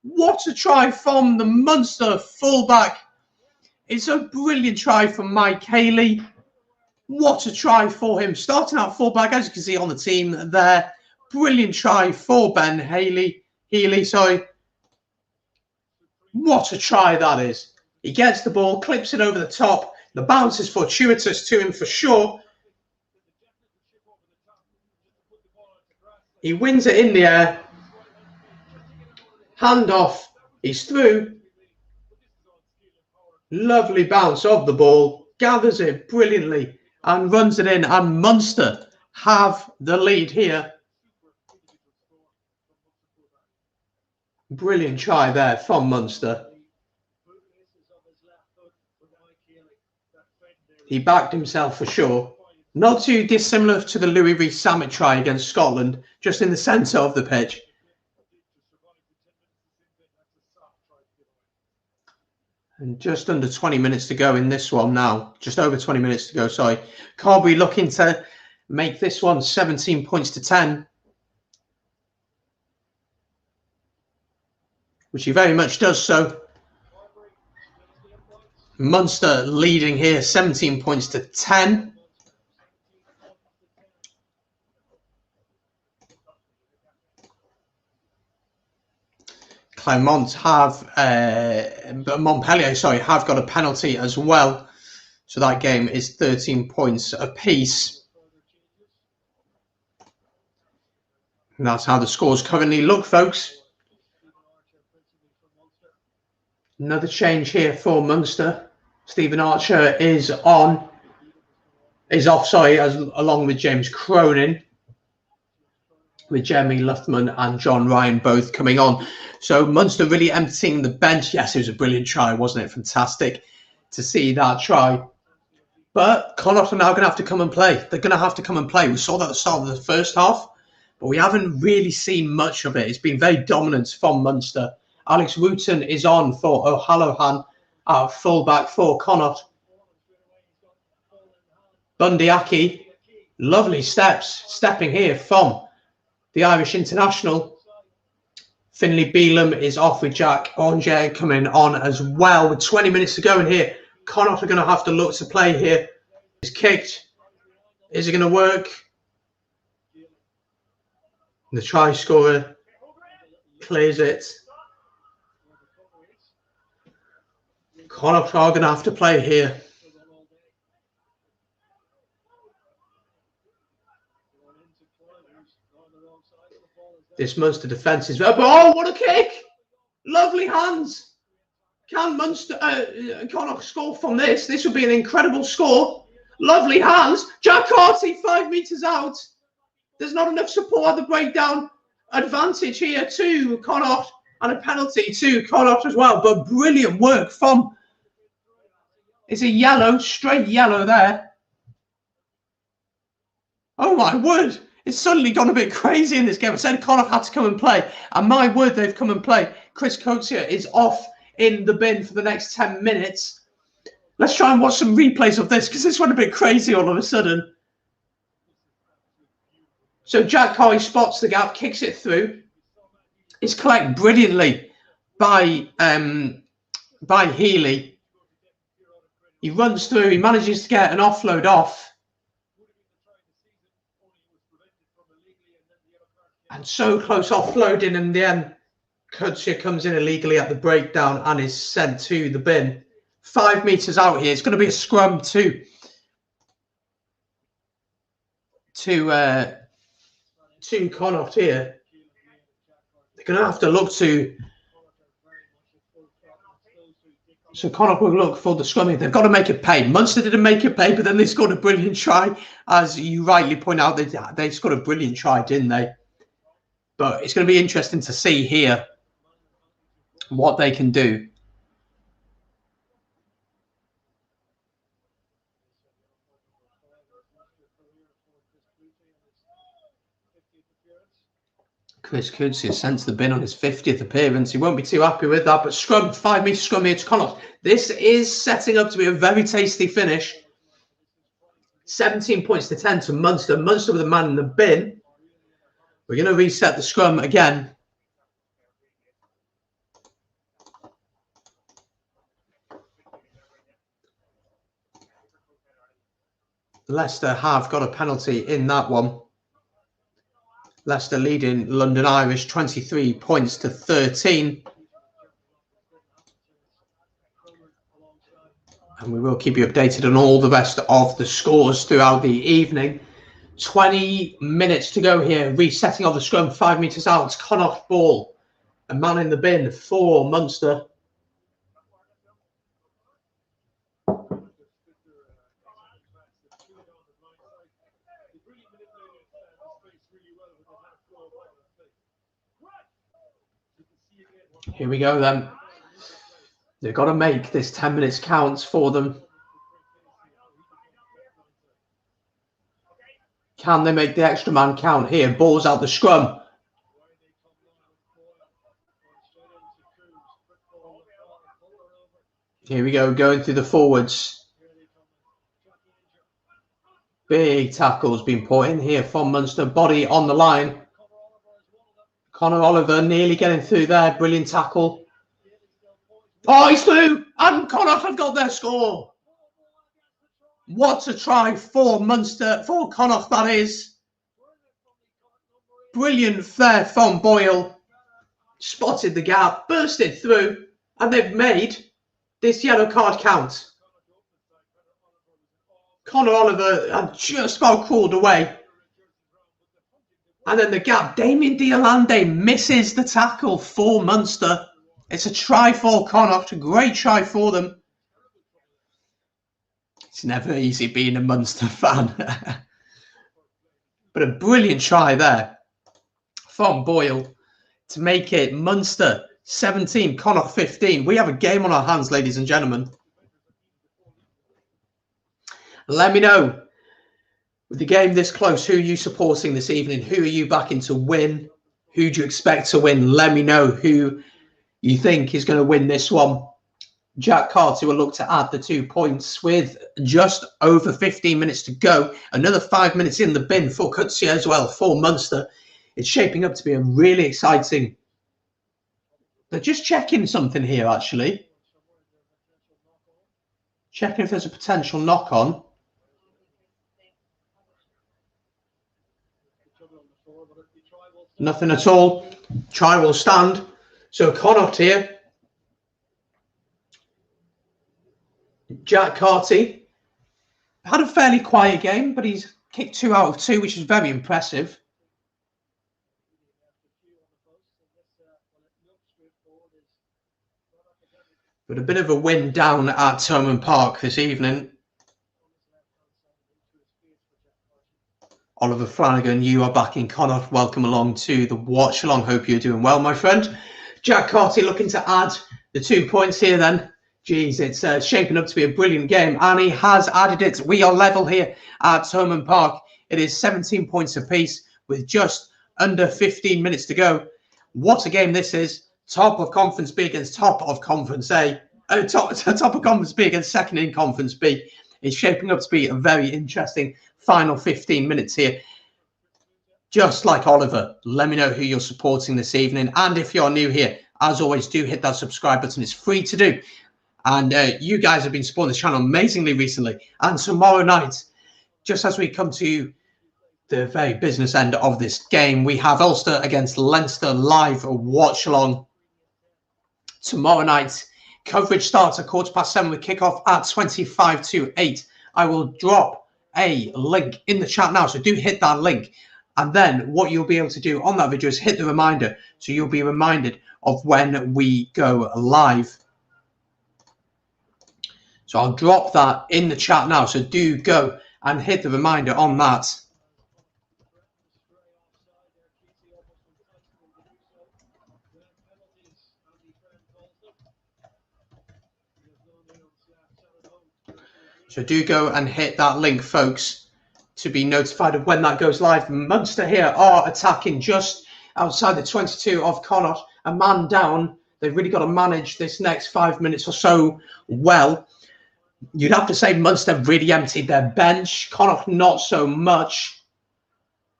What a try from the Munster fullback. It's a brilliant try from Mike Haley. What a try for him. Starting out fullback, as you can see on the team there. Brilliant try for Ben Healy, sorry. What a try that is. He gets the ball, clips it over the top. The bounce is fortuitous to him for sure. He wins it in the air. Hand off. He's through. Lovely bounce of the ball. Gathers it brilliantly and runs it in. And Munster have the lead here. Brilliant try there from Munster. He backed himself for sure. Not too dissimilar to the Louis Rees-Zammit try against Scotland, just in the centre of the pitch. And just under 20 minutes to go in this one now. Just over 20 minutes to go, sorry. Carberry looking to make this one 17 points to 10. Which he very much does so. Munster leading here, 17 points to 10. Clermont have, Montpellier, sorry, have got a penalty as well. So that game is 13 points apiece. And that's how the scores currently look, folks. Another change here for Munster. Stephen Archer is off, sorry, along with James Cronin, with Jeremy Luthman and John Ryan both coming on. So Munster really emptying the bench. Yes, it was a brilliant try, wasn't it? Fantastic to see that try. But Connacht are now going to have to come and play. They're going to have to come and play. We saw that at the start of the first half, but we haven't really seen much of it. It's been very dominant from Munster. Alex Wooten is on for O'Halloran, fullback for Connacht. Bundyaki, lovely stepping here from the Irish international. Finlay Beelum is off with Jack Onge coming on as well. With 20 minutes to go in here, Connacht are going to have to look to play here. It's kicked. Is it going to work? The try scorer clears it. Connacht are going to have to play here. This Munster defence is... Oh, what a kick! Lovely hands. Can Munster, Connacht score from this? This would be an incredible score. Lovely hands. Jack Carty, 5 metres out. There's not enough support at the breakdown. Advantage here to Connacht and a penalty to Connacht as well. But brilliant work from... It's a yellow, straight yellow there. Oh my word. It's suddenly gone a bit crazy in this game. I said Connacht had to come and play. And my word, they've come and played. Chris Coetzee is off in the bin for the next 10 minutes. Let's try and watch some replays of this because this went a bit crazy all of a sudden. So Jack Carty spots the gap, kicks it through. It's collected brilliantly by Healy. He runs through. He manages to get an offload off. And so close offloading in the end. Coetzee comes in illegally at the breakdown and is sent to the bin. 5 metres out here. It's going to be a scrum to Connacht here. They're going to have to look to... So Connacht will look for the scrumming. They've got to make it pay. Munster didn't make it pay, but then they scored a brilliant try. As you rightly point out, they scored a brilliant try, didn't they? But it's going to be interesting to see here what they can do. Chris Coetzee is sent to the bin on his 50th appearance. He won't be too happy with that, but scrum, 5 metre scrum here to Connacht. This is setting up to be a very tasty finish. 17 points to 10 to Munster. Munster with a man in the bin. We're going to reset the scrum again. Leicester have got a penalty in that one. Leicester leading London Irish 23 points to 13. And we will keep you updated on all the rest of the scores throughout the evening. 20 minutes to go here. Resetting of the scrum, 5 metres out. It's Connacht ball. A man in the bin for Munster. Here we go then. They've got to make this 10 minutes count for them. Can they make the extra man count here? Ball's out the scrum. Here we go, going through the forwards. Big tackles being put in here from Munster. Body on the line. Conor Oliver nearly getting through there. Brilliant tackle. Oh, he's through. And Connacht have got their score. What a try for Munster, for Connacht, that is. Brilliant there from Boyle. Spotted the gap, bursted through, and they've made this yellow card count. Conor Oliver had just about crawled away. And then the gap, Damien Diolande misses the tackle for Munster. It's a try for Connacht, a great try for them. It's never easy being a Munster fan. But a brilliant try there from Boyle to make it Munster 17, Connacht 15. We have a game on our hands, ladies and gentlemen. Let me know, with the game this close, who are you supporting this evening? Who are you backing to win? Who do you expect to win? Let me know who you think is going to win this one. Jack Carty will look to add the 2 points with just over 15 minutes to go. Another 5 minutes in the bin for Coetzee as well, for Munster. It's shaping up to be a really exciting... They're just checking something here, actually. Checking if there's a potential knock-on. Nothing at all. Try will stand. So Connacht here. Jack Carty had a fairly quiet game, but he's kicked 2 out of 2, which is very impressive. But a bit of a win down at Thomond Park this evening. Oliver Flanagan, you are back in Connacht. Welcome along to the watch along. Hope you're doing well, my friend. Jack Carty looking to add the 2 points here then. Geez, it's shaping up to be a brilliant game. And he has added it. We are level here at Thomond Park. It is 17 points apiece with just under 15 minutes to go. What a game this is. Top of Conference B against top of Conference A. Top of Conference B against second in Conference B. It's shaping up to be a very interesting final 15 minutes here. Just like Oliver, let me know who you're supporting this evening. And if you're new here, as always, do hit that subscribe button. It's free to do. And you guys have been supporting this channel amazingly recently. And tomorrow night, just as we come to the very business end of this game, we have Ulster against Leinster live watch along tomorrow night. Coverage starts at 7:15 with kickoff at 25 to 8. I will drop a link in the chat now, so do hit that link. And then what you'll be able to do on that video is hit the reminder, so you'll be reminded of when we go live. So I'll drop that in the chat now, so do go and hit the reminder on that. So do go and hit that link, folks, to be notified of when that goes live. Munster here are attacking just outside the 22 of Connacht. A man down. They've really got to manage this next 5 minutes or so well. You'd have to say Munster really emptied their bench. Connacht not so much.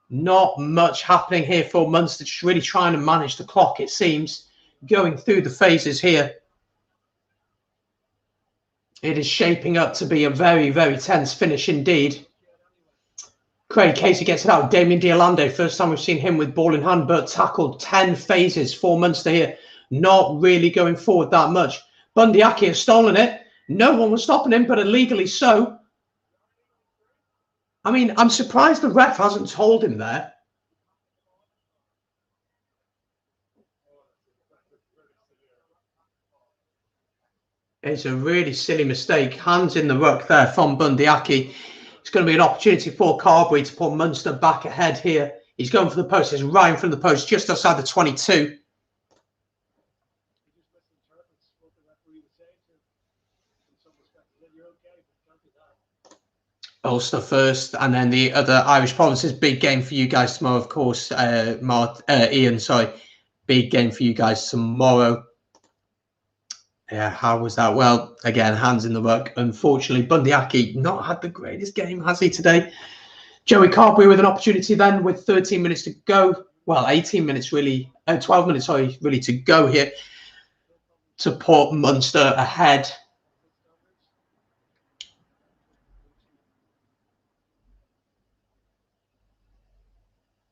Not much happening here for Munster. Just really trying to manage the clock, it seems. Going through the phases here. It is shaping up to be a very, very tense finish indeed. Craig Casey gets it out. Damien Diolande, first time we've seen him with ball in hand, but tackled 10 phases for Munster here. Not really going forward that much. Bundyaki has stolen it. No one was stopping him, but illegally so. I mean, I'm surprised the ref hasn't told him there. It's a really silly mistake. Hands in the ruck there from Bundyaki. It's going to be an opportunity for Carberry to put Munster back ahead here. He's going for the post. It's right in front of the post, just outside the 22. Ulster first, and then the other Irish provinces. Big game for you guys tomorrow, of course. Ian, sorry. Big game for you guys tomorrow. Yeah, how was that? Well, again, hands in the ruck. Unfortunately, Bundyaki not had the greatest game, has he, today? Joey Carberry with an opportunity then with 13 minutes to go. Well, 18 minutes really, 12 minutes, sorry, really to go here to put Munster ahead.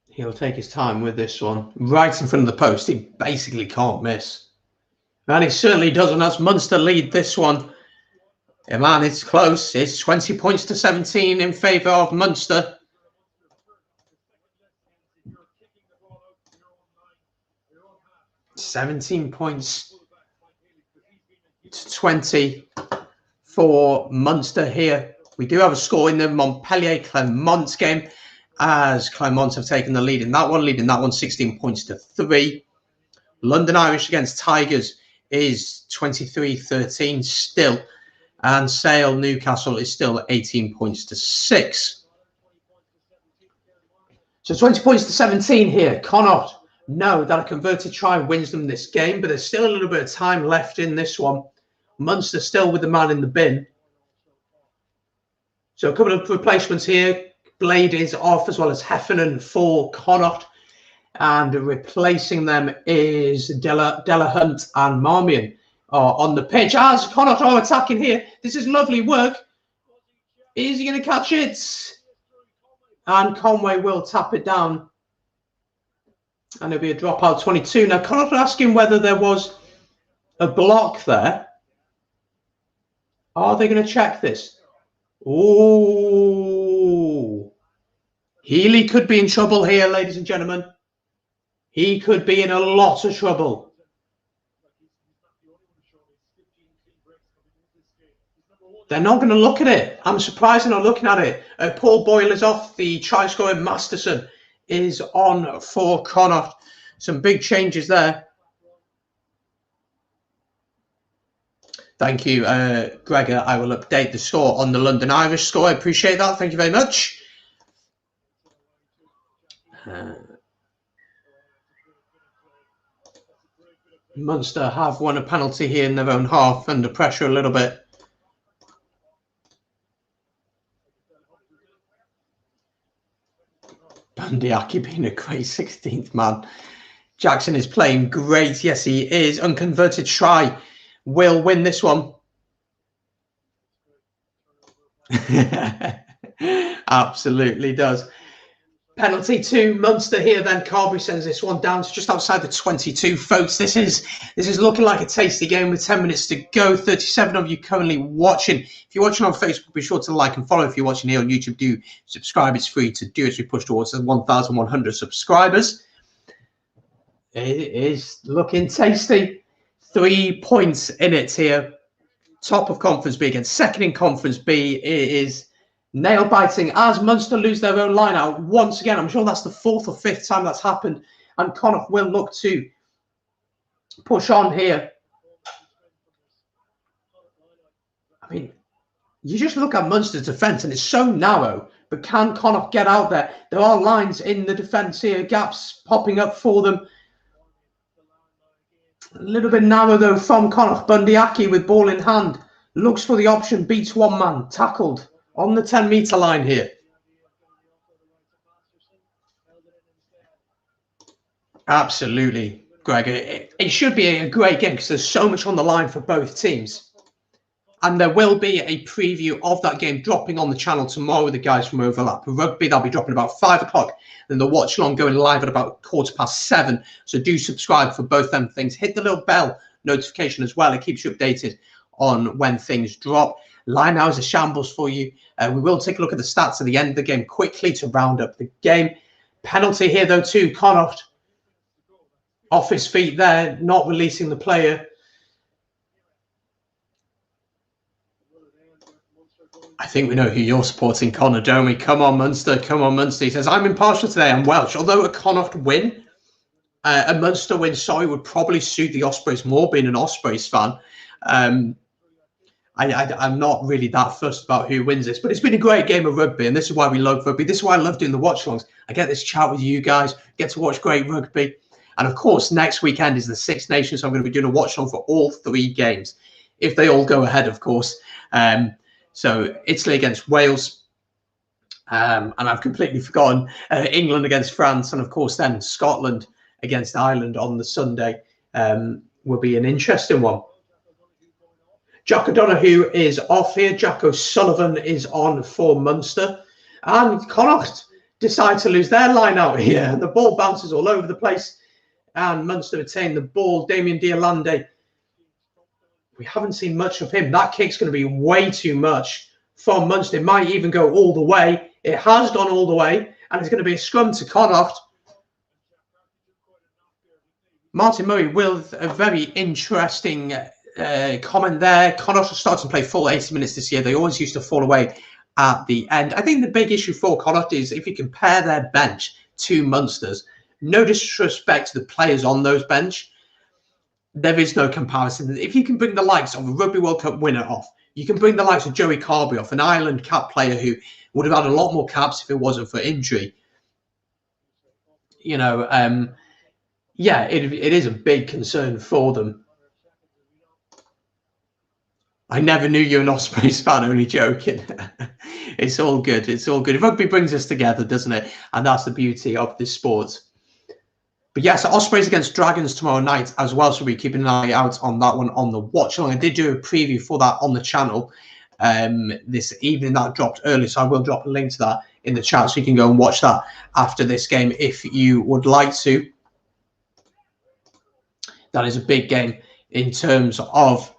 He'll take his time with this one. Right in front of the post. He basically can't miss. And he certainly doesn't. As Munster lead this one. Yeah, man, it's close. It's 20 points to 17 in favour of Munster. $17 points to 20 for Munster here. We do have a score in the Montpellier-Clermont game, as Clermont have taken the lead in that one, 16 points to 3. London Irish against Tigers is 23-13 still, and Sale Newcastle is still 18 points to 6. So 20 points to 17 here. Connacht know that a converted try wins them this game, but there's still a little bit of time left in this one. Munster still with the man in the bin. So a couple of replacements here. Blade is off, as well as Heffernan for Connacht. And replacing them is Delahunt and Marmion on the pitch. As Connacht are attacking here. This is lovely work. Is he going to catch it? And Conway will tap it down. And it'll be a dropout 22. Now, Connacht are asking whether there was a block there. Are they going to check this? Oh, Healy could be in trouble here, ladies and gentlemen. He could be in a lot of trouble. They're not going to look at it. I'm surprised they're not looking at it. Paul Boyle is off. The try scorer Masterson is on for Connacht. Some big changes there. Thank you, Gregor. I will update the score on the London Irish score. I appreciate that. Thank you very much. Munster have won a penalty here in their own half, under pressure a little bit. Bundyaki being a great 16th man. Jackson is playing great. Yes, he is. Unconverted try will win this one. Absolutely does. Penalty to Munster here. Then Carberry sends this one down to just outside the 22. Folks, this is looking like a tasty game with 10 minutes to go. 37 of you currently watching. If you're watching on Facebook, be sure to like and follow. If you're watching here on YouTube, do subscribe. It's free to do as we push towards 1,100 subscribers. It is looking tasty. 3 points in it here. Top of Conference B against second in Conference B. It is nail biting as Munster lose their own line out once again. I'm sure that's the 4th or 5th time that's happened, and Connacht will look to push on here. I mean, you just look at Munster's defence and it's so narrow, but can Connacht get out there? There are lines in the defence here, gaps popping up for them. A little bit narrow though from Connacht. Bundyaki with ball in hand looks for the option, beats one man, tackled on the 10-metre line here. Absolutely, Greg. It should be a great game because there's so much on the line for both teams. And there will be a preview of that game dropping on the channel tomorrow with the guys from Overlap Rugby. They'll be dropping about 5 o'clock. Then the watch along going live at about 7:15. So do subscribe for both them things. Hit the little bell notification as well. It keeps you updated on when things drop. Line now is a shambles for you. We will take a look at the stats at the end of the game quickly to round up the game. Penalty here, though, too. Connacht off his feet there, not releasing the player. I think we know who you're supporting, Connor, don't we? Come on, Munster. Come on, Munster. He says, I'm impartial today. I'm Welsh. Although a Connacht win, a Munster win, sorry, would probably suit the Ospreys more, being an Ospreys fan. I'm not really that fussed about who wins this, but it's been a great game of rugby, and this is why we love rugby. This is why I love doing the watch-alongs. I get this chat with you guys, get to watch great rugby. And, of course, next weekend is the Six Nations, so I'm going to be doing a watch-along for all 3 games, if they all go ahead, of course. So Italy against Wales, and I've completely forgotten England against France, and, of course, then Scotland against Ireland on the Sunday will be an interesting one. Jack O'Donoghue is off here. Jack O'Sullivan is on for Munster. And Connacht decide to lose their line out here. The ball bounces all over the place. And Munster retain the ball. Damien Diolande. We haven't seen much of him. That kick's going to be way too much from Munster. It might even go all the way. It has gone all the way. And it's going to be a scrum to Connacht. Martin Murray with a very interesting comment there. Connacht are starting to play full 80 minutes this year. They always used to fall away at the end. I think the big issue for Connacht is if you compare their bench to Munster's, no disrespect to the players on those bench, there is no comparison. If you can bring the likes of a Rugby World Cup winner off, you can bring the likes of Joey Carberry off, an Ireland cap player who would have had a lot more caps if it wasn't for injury. You know, yeah, it is a big concern for them. I never knew you were an Ospreys fan, only joking. It's all good. It's all good. Rugby brings us together, doesn't it? And that's the beauty of this sport. But yes, Ospreys against Dragons tomorrow night as well. So we're keeping an eye out on that one on the watch along. I did do a preview for that on the channel this evening. That dropped early. So I will drop a link to that in the chat so you can go and watch that after this game if you would like to. That is a big game in terms of,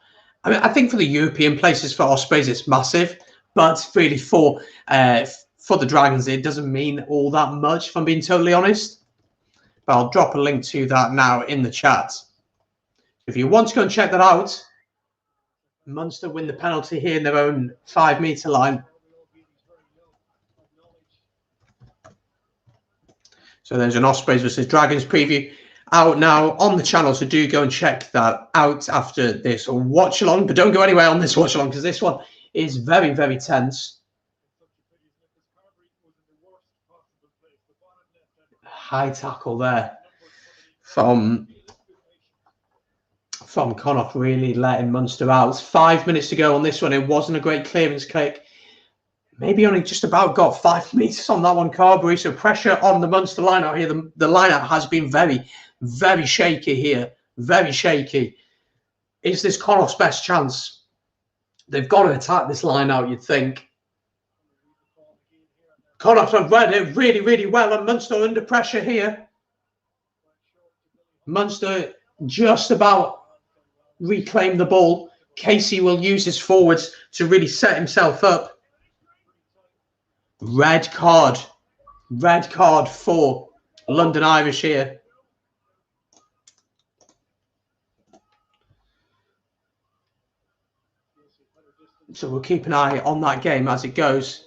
I mean, I think for the European places for Ospreys, it's massive, but really for the Dragons, it doesn't mean all that much, if I'm being totally honest. But I'll drop a link to that now in the chat. If you want to go and check that out, Munster win the penalty here in their own 5-metre line. So there's an Ospreys versus Dragons preview out now on the channel. So do go and check that out after this watch along. But don't go anywhere on this watch along because this one is very, very tense. High tackle there from Connacht, really letting Munster out. 5 minutes to go on this one. It wasn't a great clearance kick. Maybe only just about got 5 metres on that one, Carberry. So pressure on the Munster line-out here. The line-out has been very, very shaky here. Very shaky. Is this Connacht's best chance? They've got to attack this line-out, you'd think. Connacht have read it really, really well, and Munster under pressure here. Munster just about reclaim the ball. Casey will use his forwards to really set himself up. Red card for London Irish here. So we'll keep an eye on that game as it goes.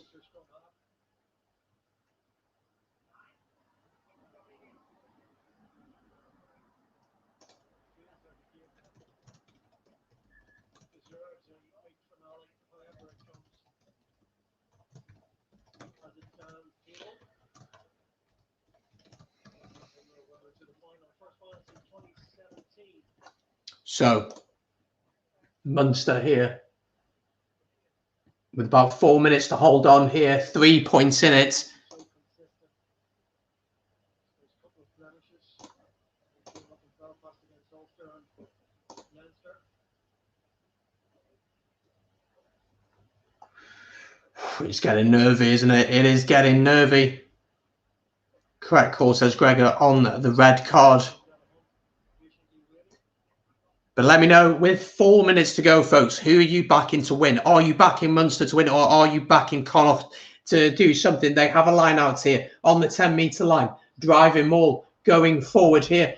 So, Munster here with about 4 minutes to hold on here. 3 points in it. It's getting nervy, isn't it? It is getting nervy. Correct call, says Gregor, on the red card. But let me know, with 4 minutes to go, folks, who are you backing to win? Are you backing Munster to win, or are you backing Connacht to do something? They have a line out here on the 10-metre line, driving Maul, going forward here.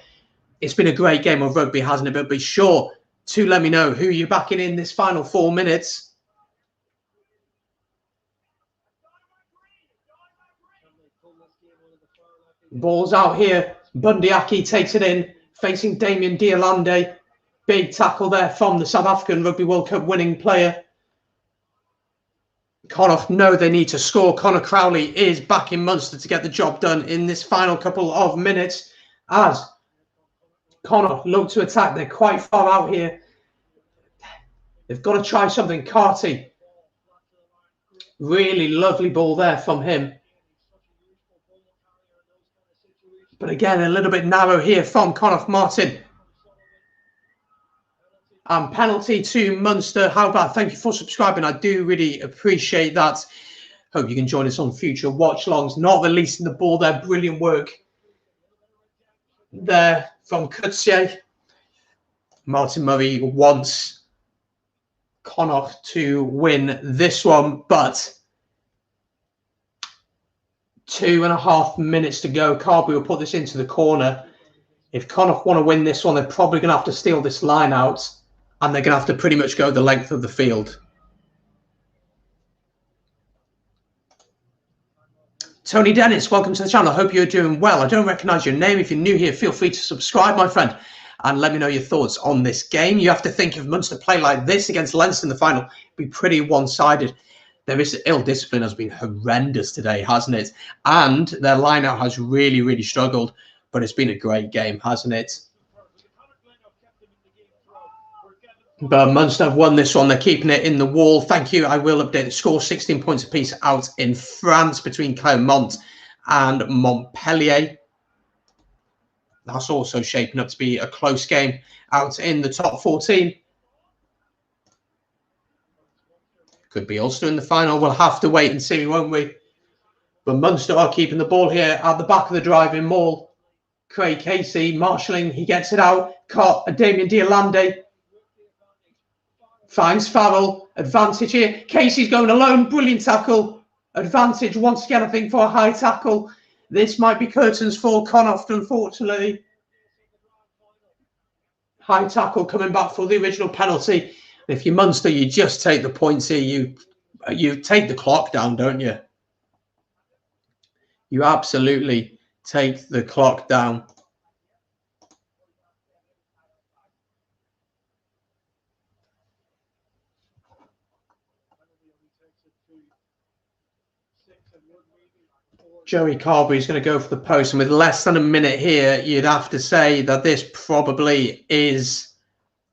It's been a great game of rugby, hasn't it? But be sure to let me know who you're backing in this final 4 minutes. Ball's out here. Bundyaki takes it in, facing Damien Diolande. Big tackle there from the South African Rugby World Cup winning player. Connacht know they need to score. Conor Crowley is backing Munster to get the job done in this final couple of minutes as Connacht look to attack. They're quite far out here. They've got to try something. Carty. Really lovely ball there from him. But again, a little bit narrow here from Connacht. Martin. Penalty to Munster. How about? Thank you for subscribing. I do really appreciate that. Hope you can join us on future watch-longs. Not releasing the ball there. Brilliant work there from Coetzee. Martin Murray wants Connacht to win this one, but 2.5 minutes to go. Carberry will put this into the corner. If Connacht want to win this one, they're probably going to have to steal this line out. And they're going to have to pretty much go the length of the field. Tony Dennis, welcome to the channel. I hope you're doing well. I don't recognise your name. If you're new here, feel free to subscribe, my friend, and let me know your thoughts on this game. You have to think if Munster play like this against Leinster in the final, it'd be pretty one-sided. There is ill discipline has been horrendous today, hasn't it? And their line-out has really, really struggled. But it's been a great game, hasn't it? But Munster have won this one. They're keeping it in the wall. Thank you. I will update the score. 16 points apiece out in France between Clermont and Montpellier. That's also shaping up to be a close game out in the top 14. Could be Ulster in the final. We'll have to wait and see, won't we? But Munster are keeping the ball here at the back of the driving maul. Craig Casey marshalling. He gets it out. Caught Damien Diolande. Finds Farrell. Advantage here. Casey's going alone. Brilliant tackle. Advantage once again, I think, for a high tackle. This might be curtains for Connacht, unfortunately. High tackle coming back for the original penalty. If you're Munster, you just take the points here. You take the clock down, don't you? You absolutely take the clock down. Joey Carberry is going to go for the post, and with less than a minute here, you'd have to say that this probably is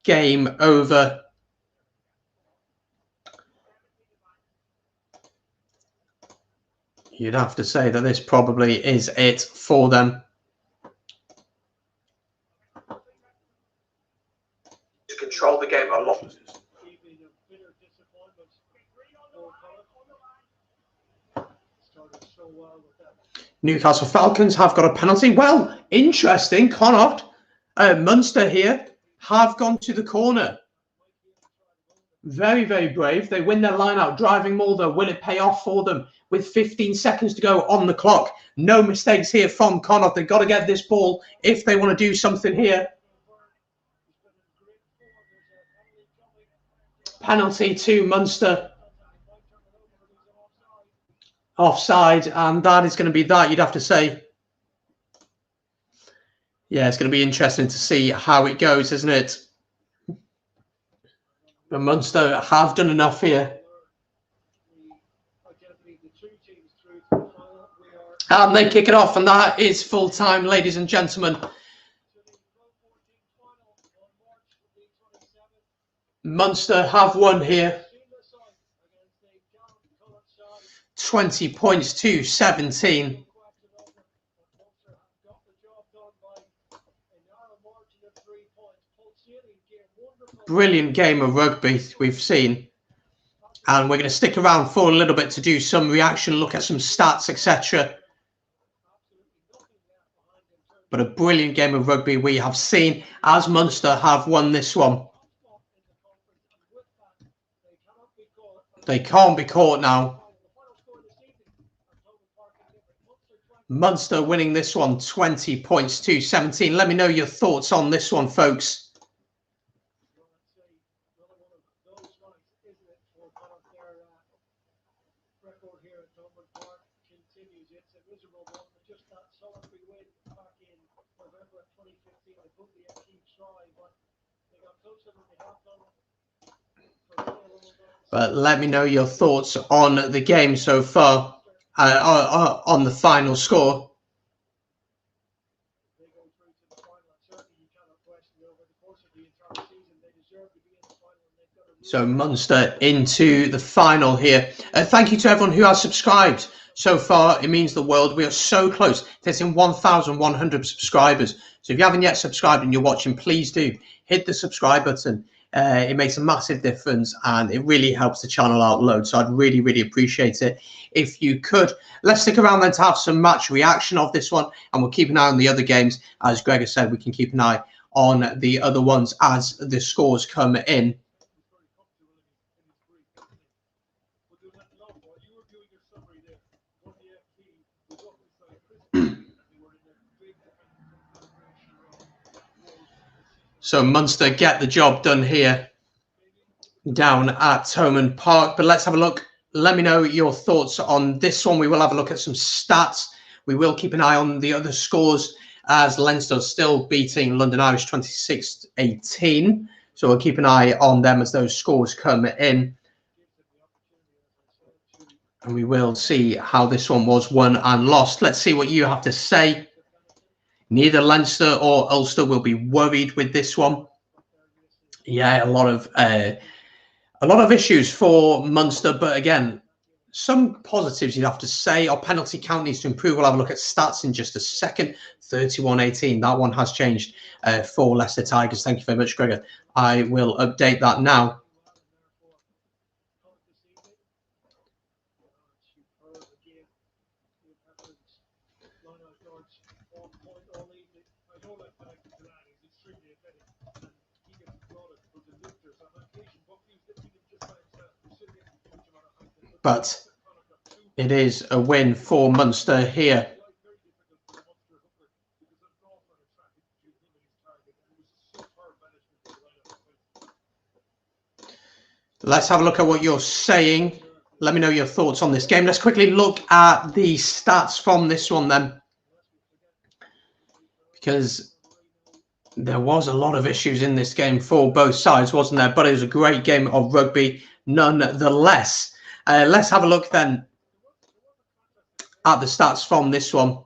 game over. You'd have to say that this probably is it for them. To control the game a lot. Newcastle Falcons have got a penalty. Well, interesting. Connacht, Munster here have gone to the corner. Very, very brave. They win their line out, driving Mulder. Will it pay off for them with 15 seconds to go on the clock? No mistakes here from Connacht. They've got to get this ball if they want to do something here. Penalty to Munster. Offside, and that is going to be that, you'd have to say. Yeah, it's going to be interesting to see how it goes, isn't it? But Munster have done enough here. And they kick it off, and that is full time, ladies and gentlemen. Munster have won here. 20 points to 17. Brilliant game of rugby we've seen. And we're going to stick around for a little bit to do some reaction, look at some stats, etc. But a brilliant game of rugby we have seen as Munster have won this one. They can't be caught now. Munster winning this one, 20 points to 17. Let me know your thoughts on this one, folks. But let me know your thoughts on the game so far, on the final score. So Munster into the final here. Thank you to everyone who has subscribed so far. It means the world. We are so close to hitting 1,100 subscribers. So if you haven't yet subscribed and you're watching, please do hit the subscribe button. It makes a massive difference and it really helps the channel out loads. So I'd really, really appreciate it if you could. Let's stick around then to have some match reaction of this one, and we'll keep an eye on the other games. As Gregor said, we can keep an eye on the other ones as the scores come in. So Munster get the job done here down at Thomond Park. But let's have a look. Let me know your thoughts on this one. We will have a look at some stats. We will keep an eye on the other scores as Leinster still beating London Irish 26-18. So we'll keep an eye on them as those scores come in. And we will see how this one was won and lost. Let's see what you have to say. Neither Leinster or Ulster will be worried with this one. Yeah, a lot of issues for Munster, but again, some positives you'd have to say. Our penalty count needs to improve. We'll have a look at stats in just a second. 31-18. That one has changed for Leicester Tigers. Thank you very much, Gregor. I will update that now. But it is a win for Munster here. Let's have a look at what you're saying. Let me know your thoughts on this game. Let's quickly look at the stats from this one then, because there was a lot of issues in this game for both sides, wasn't there? But it was a great game of rugby nonetheless. Let's have a look then at the stats from this one.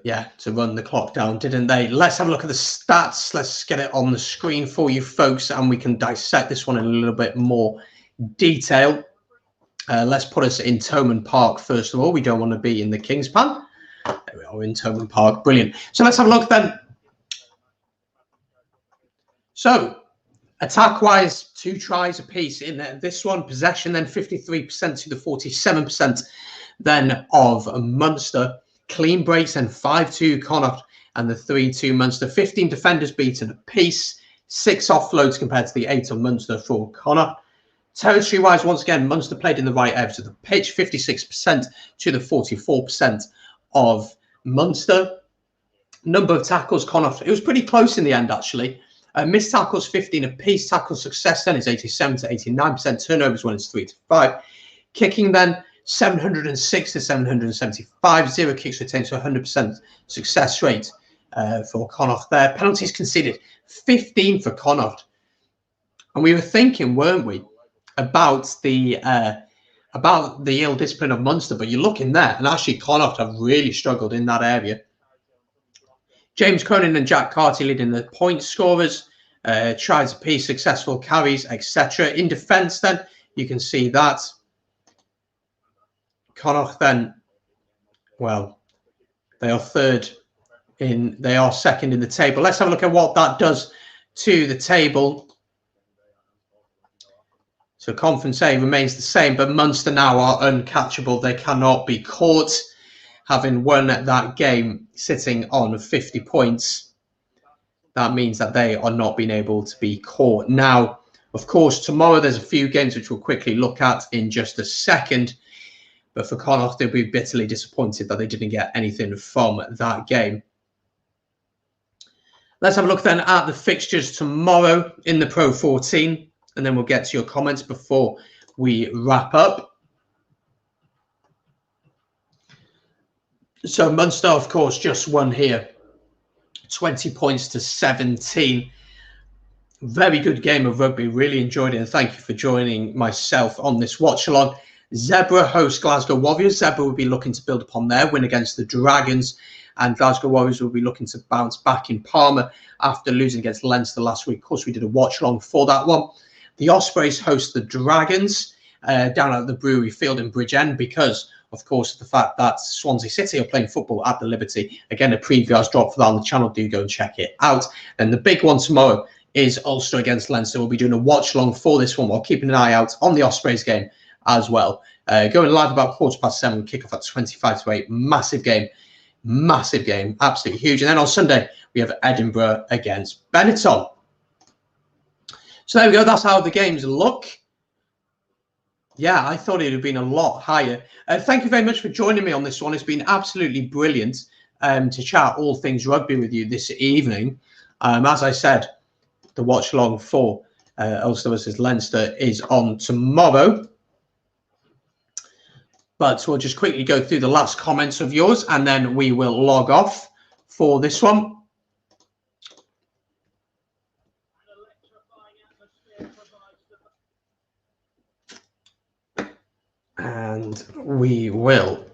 Yeah, to run the clock down, didn't they? Let's have a look at the stats. Let's get it on the screen for you folks, and we can dissect this one in a little bit more detail. Let's put us in Thomond Park first of all. We don't want to be in the Kingspan. There we are in Thomond Park. Brilliant. So let's have a look then. So attack-wise, 2 tries apiece in this one. Possession then 53% to the 47% then of Munster. Clean breaks and 5-2 Connacht and the 3-2 Munster. 15 defenders beaten apiece. 6 offloads compared to the 8 of Munster for Connacht. Territory-wise, once again, Munster played in the right areas of the pitch. 56% to the 44% of Munster. Number of tackles, Connacht. It was pretty close in the end, actually. Missed tackles, 15 apiece. Tackle success then is 87 to 89%. Turnovers when it's 3 to 5. Kicking then, 706 to 775. 0 kicks retained, so 100% success rate for Connacht there. Penalties conceded, 15 for Connacht. And we were thinking, weren't we, about the ill discipline of Munster, but you look in there, and actually Connacht have really struggled in that area. James Cronin and Jack Carty leading the point scorers. Tries apiece, successful carries, etc. In defence, then you can see that Connacht then, well, they are second in the table. Let's have a look at what that does to the table. So Conference A remains the same, but Munster now are uncatchable. They cannot be caught, having won that game sitting on 50 points. That means that they are not being able to be caught. Now, of course, tomorrow there's a few games which we'll quickly look at in just a second. But for Connacht, they'll be bitterly disappointed that they didn't get anything from that game. Let's have a look then at the fixtures tomorrow in the PRO14. And then we'll get to your comments before we wrap up. So Munster, of course, just won here. 20 points to 17. Very good game of rugby. Really enjoyed it. And thank you for joining myself on this watch-along. Zebra host Glasgow Warriors. Zebra will be looking to build upon their win against the Dragons. And Glasgow Warriors will be looking to bounce back in Parma after losing against Leinster last week. Of course, we did a watch-along for that one. The Ospreys host the Dragons down at the Brewery Field in Bridgend because, of course, the fact that Swansea City are playing football at the Liberty. Again, a preview has dropped for that on the channel. Do go and check it out. And the big one tomorrow is Ulster against Leinster. We'll be doing a watch-along for this one while keeping an eye out on the Ospreys game as well. Going live about 7:15, kick-off at 25 to 8. Massive game, absolutely huge. And then on Sunday, we have Edinburgh against Benetton. So there we go. That's how the games look. Yeah, I thought it would have been a lot higher. Thank you very much for joining me on this one. It's been absolutely brilliant to chat all things rugby with you this evening. As I said, the watch-along for Ulster versus Leinster is on tomorrow. But we'll just quickly go through the last comments of yours, and then we will log off for this one. And we will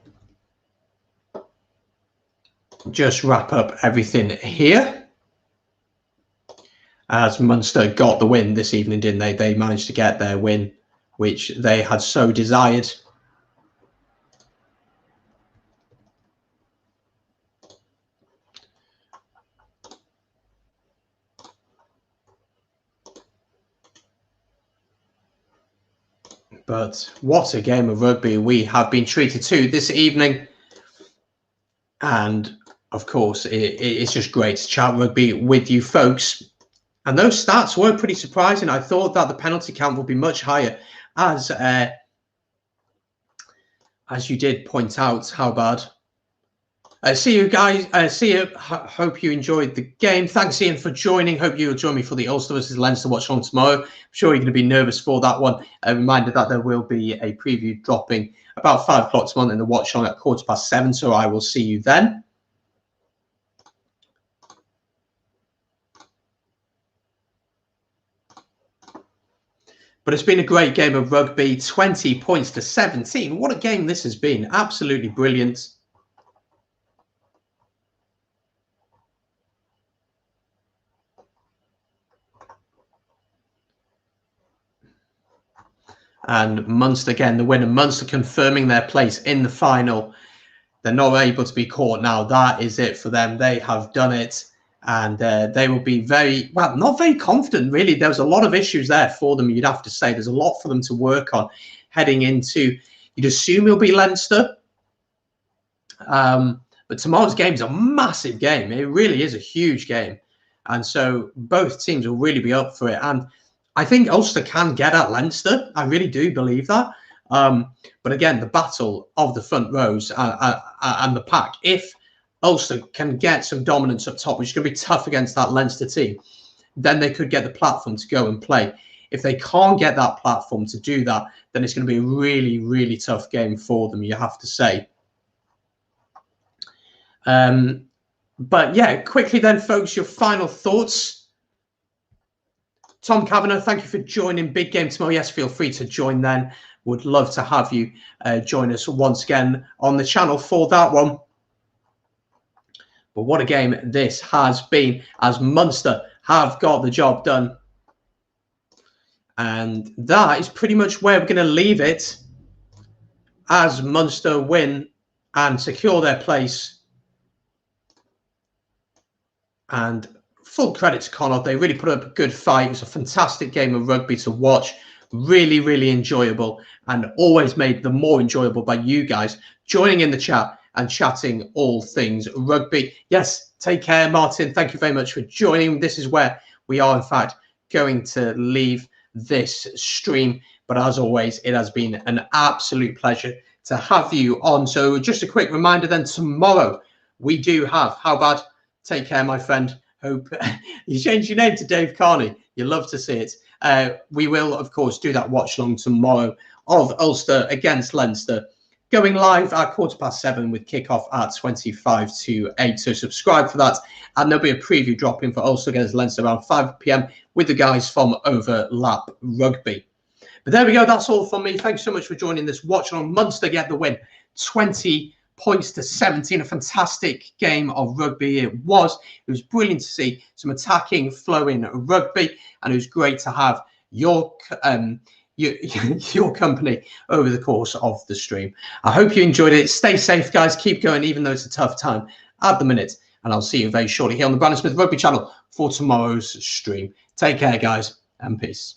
just wrap up everything here. As Munster got the win this evening, didn't they? They managed to get their win, which they had so desired. But what a game of rugby we have been treated to this evening. And, of course, it's just great to chat rugby with you folks. And those stats were pretty surprising. I thought that the penalty count would be much higher, as you did point out how bad See you guys. See you. Hope you enjoyed the game. Thanks, Ian, for joining. Hope you'll join me for the Ulster versus Leinster watch on tomorrow. I'm sure you're going to be nervous for that one. A reminder that there will be a preview dropping about 5 o'clock tomorrow in the watch on at 7:15. So I will see you then. But it's been a great game of rugby. 20 points to 17. What a game this has been. Absolutely brilliant. And Munster again, the winner. Munster confirming their place in the final. They're not able to be caught now. That is it for them. They have done it. And they will be very, well, not very confident, really. There was a lot of issues there for them, you'd have to say. There's a lot for them to work on heading into, you'd assume it'll be Leinster. But tomorrow's game is a massive game. It really is a huge game. And so both teams will really be up for it. And I think Ulster can get at Leinster. I really do believe that. But again, the battle of the front rows and the pack, if Ulster can get some dominance up top, which is going to be tough against that Leinster team, then they could get the platform to go and play. If they can't get that platform to do that, then it's going to be a really, really tough game for them, you have to say. But yeah, quickly then, folks, your final thoughts. Tom Kavanagh, thank you for joining. Big game tomorrow. Yes, feel free to join then. Would love to have you join us once again on the channel for that one. But what a game this has been, as Munster have got the job done. And that is pretty much where we're going to leave it, as Munster win and secure their place. And full credit to Connacht. They really put up a good fight. It was a fantastic game of rugby to watch. Really, really enjoyable, and always made the more enjoyable by you guys joining in the chat and chatting all things rugby. Yes, take care, Martin. Thank you very much for joining. This is where we are, in fact, going to leave this stream. But as always, it has been an absolute pleasure to have you on. So just a quick reminder then, tomorrow we do have, how bad? Take care, my friend. Hope you changed your name to Dave Carney. You love to see it. We will, of course, do that watch long tomorrow of Ulster against Leinster, going live at 7:15 with kickoff at 25 to 8. So subscribe for that. And there'll be a preview dropping for Ulster against Leinster around 5 p.m. with the guys from Overlap Rugby. But there we go. That's all from me. Thanks so much for joining this watch long. Munster get the win. 20 points to 17. A fantastic game of rugby it was. It was brilliant to see some attacking, flowing rugby, and it was great to have your company over the course of the stream. I hope you enjoyed it. Stay safe, guys. Keep going, even though it's a tough time at the minute. And I'll see you very shortly here on the Brandon Smith Rugby channel for tomorrow's stream. Take care, guys, and peace.